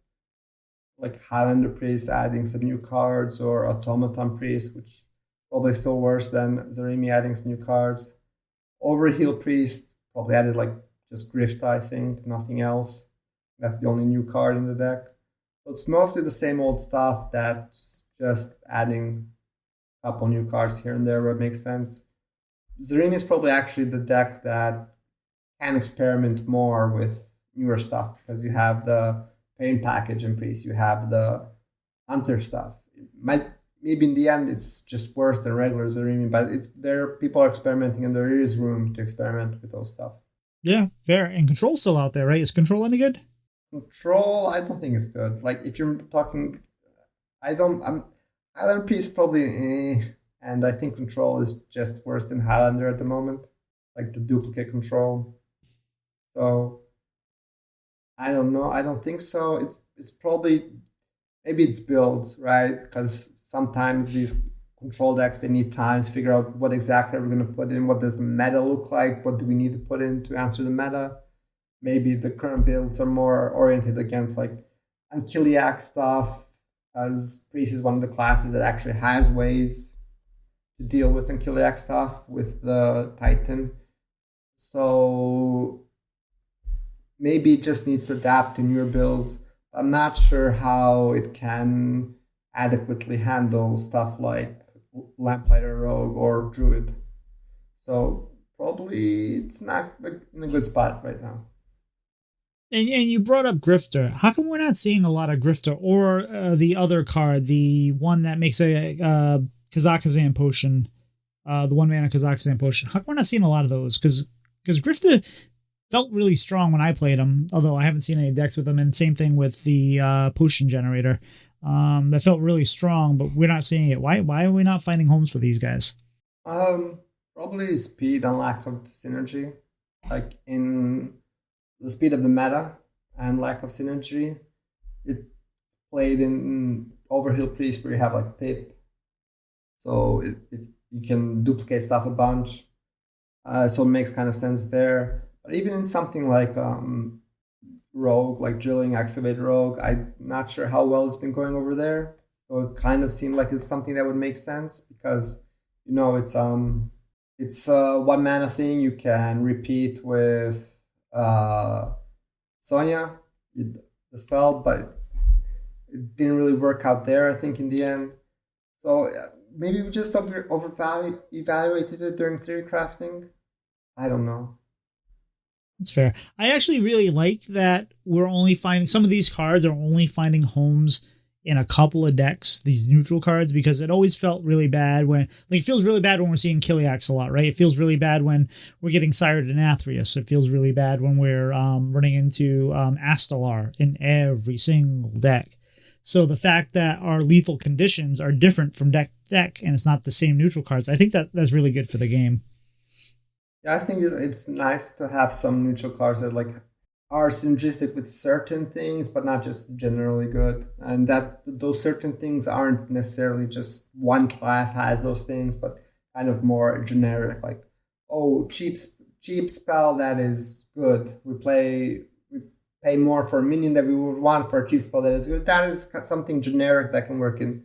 [SPEAKER 3] Like Highlander Priest adding some new cards, or Automaton Priest, which probably still worse than Zarimi adding some new cards. Overheal Priest probably added like just Grifta, I think, nothing else. That's the only new card in the deck. So it's mostly the same old stuff, that's just adding a couple new cards here and there where it makes sense. Zarimi is probably actually the deck that can experiment more with newer stuff, because you have the Pain package in Priest, you have the Hunter stuff. Maybe in the end it's just worse than regular Zarimi, but people are experimenting, and there is room to experiment with those stuff.
[SPEAKER 2] Yeah, fair. And Control's still out there, right? Is Control any good?
[SPEAKER 3] Control, I don't think it's good. Like, if you're talking, Highlander Priest probably, and I think Control is just worse than Highlander at the moment, like the duplicate Control. So I don't know. I don't think so. It's probably, maybe it's builds, right? Because sometimes these control decks, they need time to figure out what exactly we're going to put in. What does the meta look like? What do we need to put in to answer the meta? Maybe the current builds are more oriented against like Ankyliak stuff, as Priest is one of the classes that actually has ways to deal with Ankyliak stuff with the Titan. So maybe it just needs to adapt to newer builds. I'm not sure how it can adequately handle stuff like Lamplighter Rogue or Druid. So probably it's not in a good spot right now.
[SPEAKER 2] And you brought up Grifter. How come we're not seeing a lot of Grifter, or the other card, the one that makes a Kazakhstan potion, the 1-mana Kazakhstan potion? How come we're not seeing a lot of those? Because Grifter felt really strong when I played him, although I haven't seen any decks with him. And same thing with the potion generator. That felt really strong, but we're not seeing it. Why are we not finding homes for these guys?
[SPEAKER 3] Probably speed and lack of synergy. Like, in the speed of the meta and lack of synergy, it played in Overheal Priest where you have like Pip. So you can duplicate stuff a bunch. So it makes kind of sense there. But even in something like rogue, like drilling excavator rogue. I'm not sure how well it's been going over there. So it kind of seemed like it's something that would make sense because it's a one mana thing you can repeat with Sonya, the spell, but it didn't really work out there, I think, in the end. So maybe we just evaluated it during theory crafting. I don't know.
[SPEAKER 2] That's fair. I actually really like that we're only finding some of these cards are only finding homes in a couple of decks, these neutral cards, because it always felt really bad when, like, it feels really bad when we're seeing Kiliax a lot, right? It feels really bad when we're getting Sired and Athreus. It feels really bad when we're running into Astalar in every single deck. So the fact that our lethal conditions are different from deck to deck and it's not the same neutral cards, I think that's really good for the game.
[SPEAKER 3] Yeah, I think it's nice to have some neutral cards that like are synergistic with certain things, but not just generally good. And that those certain things aren't necessarily just one class has those things, but kind of more generic. Like, oh, cheap spell that is good. We pay more for a minion that we would want for a cheap spell that is good. That is something generic that can work in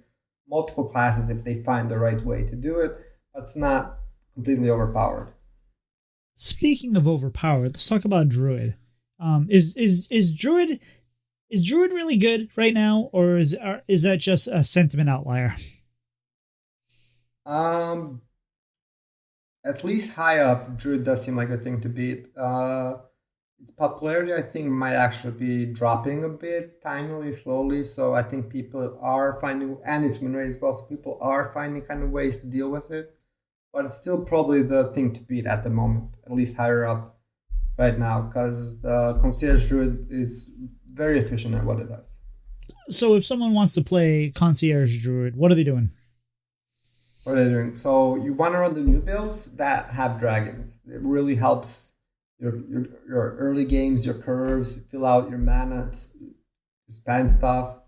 [SPEAKER 3] multiple classes if they find the right way to do it. But it's not completely overpowered.
[SPEAKER 2] Speaking of overpowered, let's talk about Druid. Is Druid really good right now, or is that just a sentiment outlier?
[SPEAKER 3] At least high up, Druid does seem like a thing to beat. Its popularity, I think, might actually be dropping a bit, timely, slowly. So I think people are finding, and its win rate as well. So people are finding kind of ways to deal with it. But it's still probably the thing to beat at the moment, at least higher up right now, because the Concierge Druid is very efficient at what it does.
[SPEAKER 2] So if someone wants to play Concierge Druid, what are they doing?
[SPEAKER 3] What are they doing? So you want to run the new builds that have dragons. It really helps your early games, your curves, fill out your mana, spend stuff.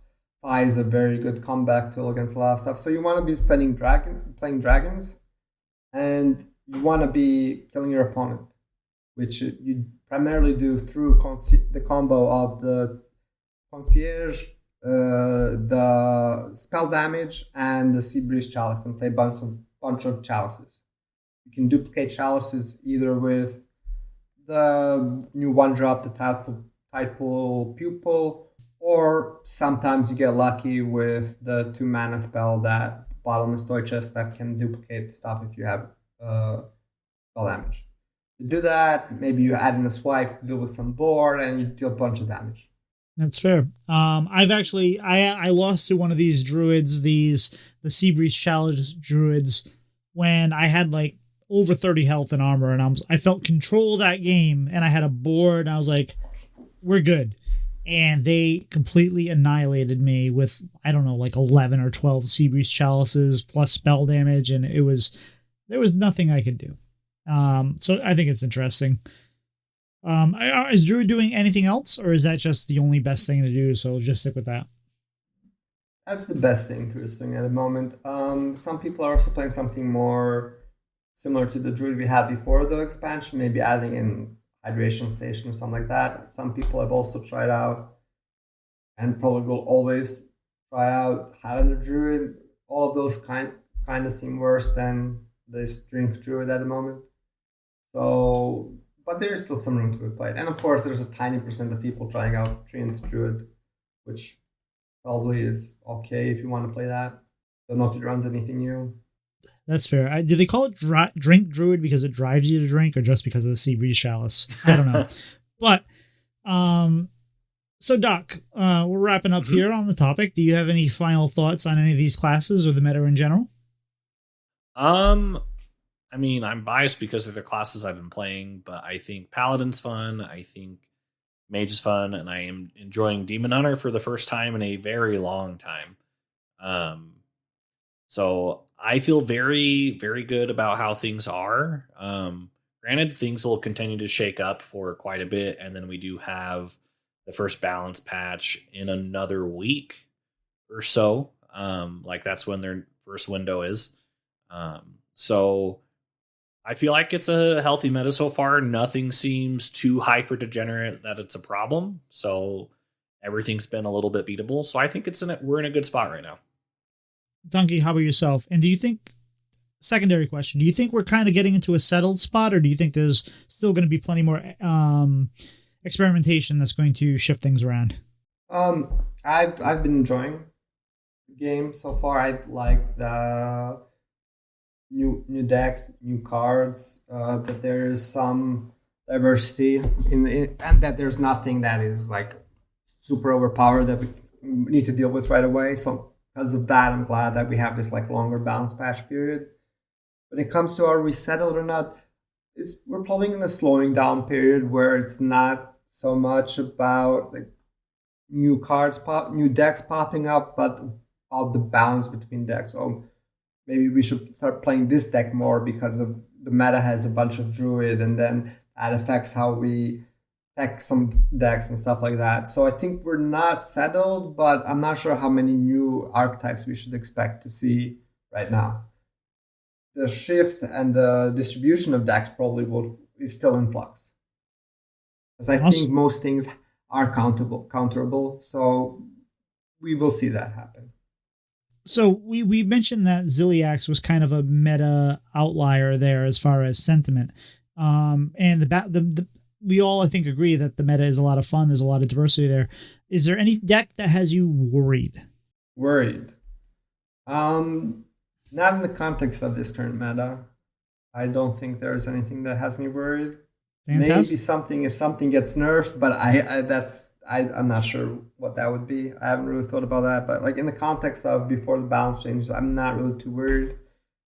[SPEAKER 3] Fi is a very good comeback tool against a lot of stuff. So you want to be playing dragons. And you want to be killing your opponent, which you primarily do through the combo of the Concierge, the spell damage, and the Sea Breeze Chalice, and play a bunch of chalices. You can duplicate chalices either with the new 1-drop, the Tidepool Pupil, or sometimes you get lucky with the 2-mana spell that Bottomless Toy Chest that can duplicate stuff if you have spell damage. To do that, maybe you add in a swipe to deal with some board and you deal a bunch of damage.
[SPEAKER 2] That's fair. I've actually I lost to one of these druids, the Seabreeze Challenge druids, when I had like over 30 health and armor, and I felt control of that game, and I had a board, and I was like, we're good. And they completely annihilated me with, I don't know, like 11 or 12 Seabreeze Chalices plus spell damage, and there was nothing I could do. So I think it's interesting. Is Druid doing anything else, or is that just the only best thing to do? So just stick with that.
[SPEAKER 3] That's the best thing Druid's doing at the moment. Some people are also playing something more similar to the Druid we had before the expansion, maybe adding in Hydration Station or something like that. Some people have also tried out, and probably will always try out, Highlander Druid. All of those kind of seem worse than this Drink Druid at the moment. So, but there is still some room to be played. And of course, there's a tiny percent of people trying out Treant Druid, which probably is okay if you want to play that. Don't know if it runs anything new.
[SPEAKER 2] That's fair. Do they call it Drink Druid because it drives you to drink, or just because of the Sea Breeze Chalice? I don't know. But, so Doc, we're wrapping up here on the topic. Do you have any final thoughts on any of these classes or the meta in general?
[SPEAKER 1] I mean, I'm biased because of the classes I've been playing, but I think Paladin's fun. I think Mage is fun, and I am enjoying Demon Hunter for the first time in a very long time. So I feel very, very good about how things are. Granted, things will continue to shake up for quite a bit, and then we do have the first balance patch in another week or so. Like that's when their first window is. So I feel like it's a healthy meta so far. Nothing seems too hyper degenerate that it's a problem. So everything's been a little bit beatable. So I think we're in a good spot right now.
[SPEAKER 2] D0nkey, how about yourself? And do you think, secondary question, do you think we're kind of getting into a settled spot, or do you think there's still going to be plenty more experimentation that's going to shift things around?
[SPEAKER 3] I've been enjoying the game so far. I like the new decks, new cards, but there is some diversity and that there's nothing that is like super overpowered that we need to deal with right away. So because of that, I'm glad that we have this like longer bounce patch period. When it comes to are we settled or not, we're probably in a slowing down period where it's not so much about like new decks popping up, but about the balance between decks. Oh, maybe we should start playing this deck more because of the meta has a bunch of druid, and then that affects how we tech some decks and stuff like that. So I think we're not settled, but I'm not sure how many new archetypes we should expect to see right now. The shift and the distribution of decks probably is still in flux, because I think most things are counterable. So we will see that happen.
[SPEAKER 2] So we mentioned that Ziliax was kind of a meta outlier there as far as sentiment, and we all I think agree that the meta is a lot of fun. There's a lot of diversity there. Is there any deck that has you worried?
[SPEAKER 3] Worried? Not in the context of this current meta. I don't think there's anything that has me worried.
[SPEAKER 2] Fantastic.
[SPEAKER 3] Maybe if something gets nerfed, but I'm not sure what that would be. I haven't really thought about that. But like in the context of before the balance change, I'm not really too worried,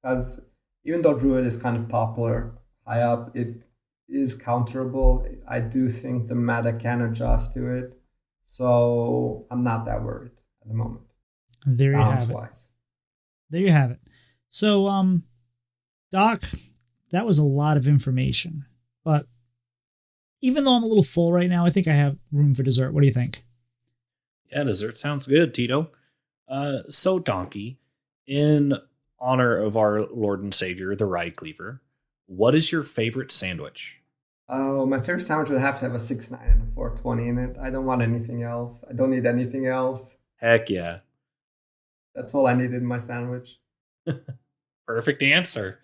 [SPEAKER 3] because even though Druid is kind of popular high up, it is counterable. I do think the meta can adjust to it. So I'm not that worried at the moment.
[SPEAKER 2] There you have it.
[SPEAKER 3] Wise.
[SPEAKER 2] There you have it. So, Doc, that was a lot of information, but even though I'm a little full right now, I think I have room for dessert. What do you think?
[SPEAKER 1] Yeah, dessert sounds good, Tito. So D0nkey, in honor of our Lord and Savior, the Rye Cleaver, what is your favorite sandwich?
[SPEAKER 3] Oh, my favorite sandwich would have to have a 6-9 and a 420 in it. I don't want anything else. I don't need anything else.
[SPEAKER 1] Heck yeah.
[SPEAKER 3] That's all I needed in my sandwich.
[SPEAKER 1] Perfect answer.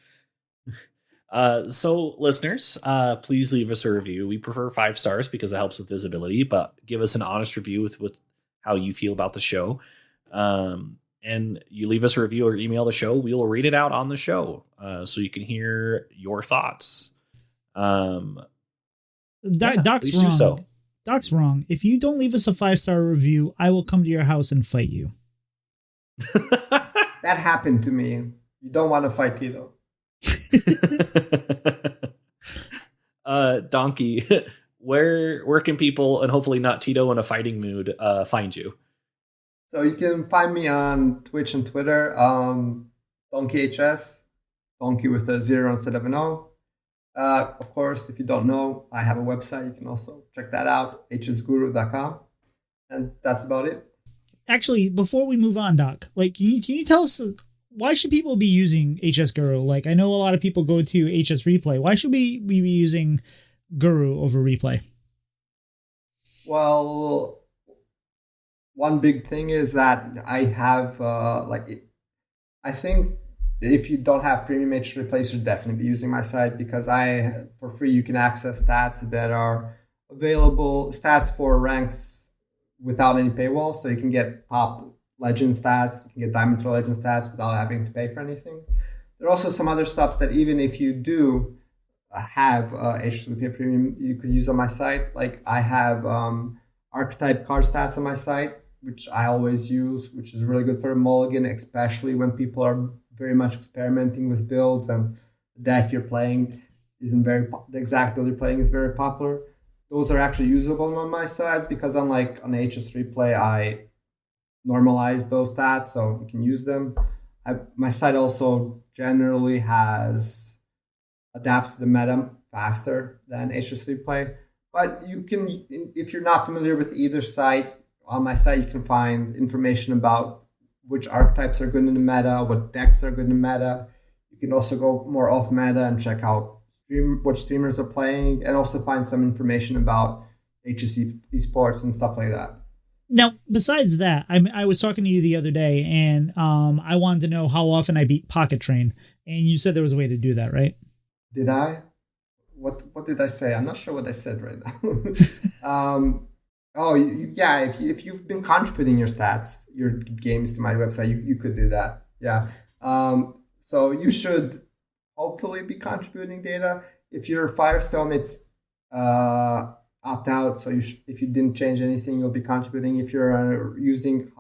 [SPEAKER 1] So listeners, please leave us a review. We prefer 5 stars because it helps with visibility, but give us an honest review with how you feel about the show. And you leave us a review or email the show. We will read it out on the show, so you can hear your thoughts.
[SPEAKER 2] Doc's wrong. So. Doc's wrong. If you don't leave us a 5-star review, I will come to your house and fight you.
[SPEAKER 3] That happened to me. You don't want to fight Tito.
[SPEAKER 1] D0nkey, where can people, and hopefully not Tito in a fighting mood, find you?
[SPEAKER 3] So you can find me on Twitch and Twitter, D0nkeyHS, D0nkey with a 0 instead of an O. Of course, if you don't know, I have a website. You can also check that out, hsguru.com. And that's about it.
[SPEAKER 2] Actually, before we move on, Doc, like, can you tell us, why should people be using HS Guru? Like, I know a lot of people go to HS Replay. Why should we be using Guru over Replay?
[SPEAKER 3] Well, one big thing is that I have, I think if you don't have premium HS Replay, you should definitely be using my site, because for free, you can access stats that are available, stats for ranks without any paywall. So you can get top legend stats, you can get Diamond Throw legend stats without having to pay for anything. There are also some other stuff that even if you do have HSLP Premium, you could use on my site. Like I have archetype card stats on my site, which I always use, which is really good for a mulligan, especially when people are very much experimenting with builds and the deck you're playing the exact build you're playing is very popular. Those are actually usable on my side, because unlike on HS Replay, I normalize those stats so you can use them. My site also generally adapts to the meta faster than HS Replay. But you can, if you're not familiar with either site, on my site you can find information about which archetypes are good in the meta, what decks are good in the meta. You can also go more off meta and check out what streamers are playing, and also find some information about HSC esports and stuff like that.
[SPEAKER 2] Now, besides that, I was talking to you the other day, and I wanted to know how often I beat Pocket Train, and you said there was a way to do that, right?
[SPEAKER 3] Did I? What did I say? I'm not sure what I said right now. Yeah. If you've been contributing your stats, your games to my website, you could do that. Yeah. So you should hopefully be contributing data. If you're Firestone, it's opt out. So if you didn't change anything, you'll be contributing. If you're using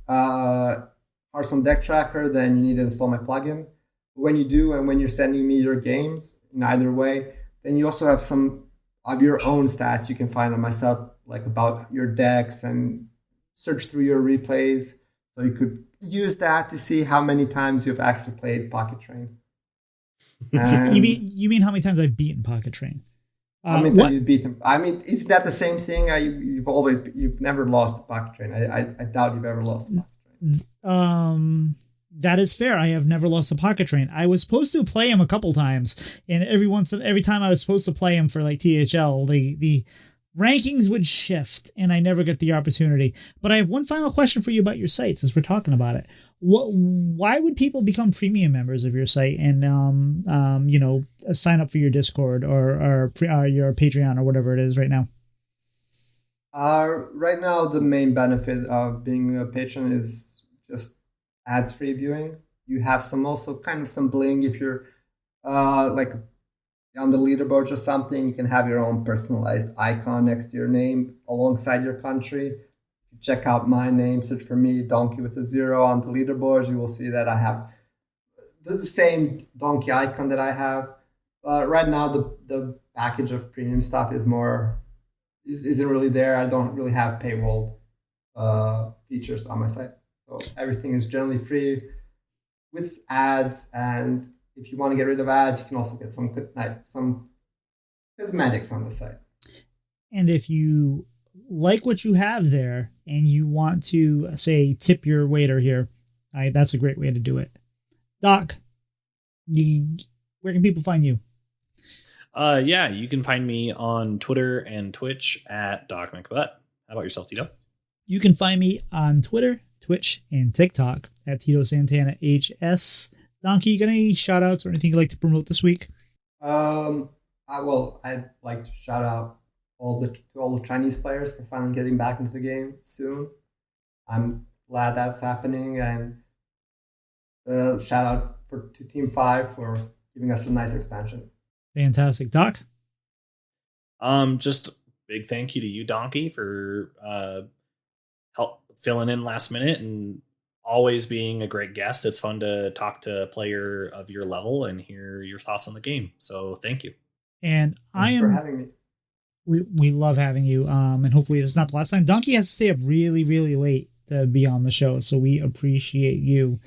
[SPEAKER 3] Hearthstone Deck Tracker, then you need to install my plugin. When you do, and when you're sending me your games in either way, then you also have some of your own stats you can find on my site, like about your decks, and search through your replays. So you could use that to see how many times you've actually played Pocket Train.
[SPEAKER 2] You mean how many times I've beaten Pocket Train?
[SPEAKER 3] How many times you beat him? I mean, is that the same thing? You've never lost a Pocket Train. I doubt you've ever lost a Pocket Train.
[SPEAKER 2] That is fair. I have never lost a Pocket Train. I was supposed to play him a couple times, and every time I was supposed to play him for like THL, the rankings would shift, and I never get the opportunity. But I have one final question for you about your site, since we're talking about it. Why would people become premium members of your site and sign up for your Discord or your Patreon or whatever it is right now?
[SPEAKER 3] Right now, the main benefit of being a patron is just ads-free viewing. You have some bling if you're like on the leaderboard or something. You can have your own personalized icon next to your name alongside your country. Check out my name, search for me, D0nkey with a 0 on the leaderboards. You will see that I have the same D0nkey icon that I have. Right now, the package of premium stuff isn't really there. I don't really have paywall features on my site. So everything is generally free with ads. And if you want to get rid of ads, you can also get some cosmetics on the site.
[SPEAKER 2] And if you like what you have there and you want to, say, tip your waiter here, that's a great way to do it. Doc, where can people find you?
[SPEAKER 1] You can find me on Twitter and Twitch at D0nkey. How about yourself, Tito?
[SPEAKER 2] You can find me on Twitter, Twitch, and TikTok at Tito Santana HS. D0nkey, you got any shout outs or anything you'd like to promote this week?
[SPEAKER 3] I'd like to shout out all the Chinese players for finally getting back into the game soon. I'm glad that's happening, and shout out to Team 5 for giving us a nice expansion.
[SPEAKER 2] Fantastic. Doc?
[SPEAKER 1] Just big thank you to you, D0nkey, for help filling in last minute and always being a great guest. It's fun to talk to a player of your level and hear your thoughts on the game. So thank you.
[SPEAKER 2] And
[SPEAKER 3] Thanks for having me.
[SPEAKER 2] We love having you. And hopefully it's not the last time. D0nkey has to stay up really, really late to be on the show. So we appreciate you.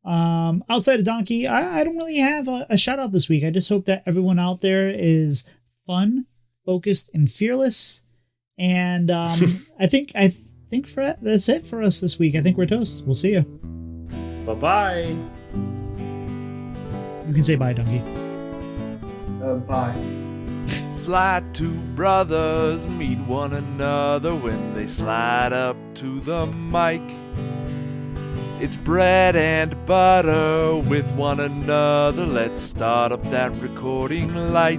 [SPEAKER 2] Outside of D0nkey, I don't really have a shout out this week. I just hope that everyone out there is fun, focused, and fearless. And I think that's it for us this week. I think we're toast. We'll see you.
[SPEAKER 1] Bye-bye.
[SPEAKER 2] You can say bye, D0nkey.
[SPEAKER 3] Bye.
[SPEAKER 4] Slide two brothers meet one another when they slide up to the mic. It's bread and butter with one another. Let's start up that recording light.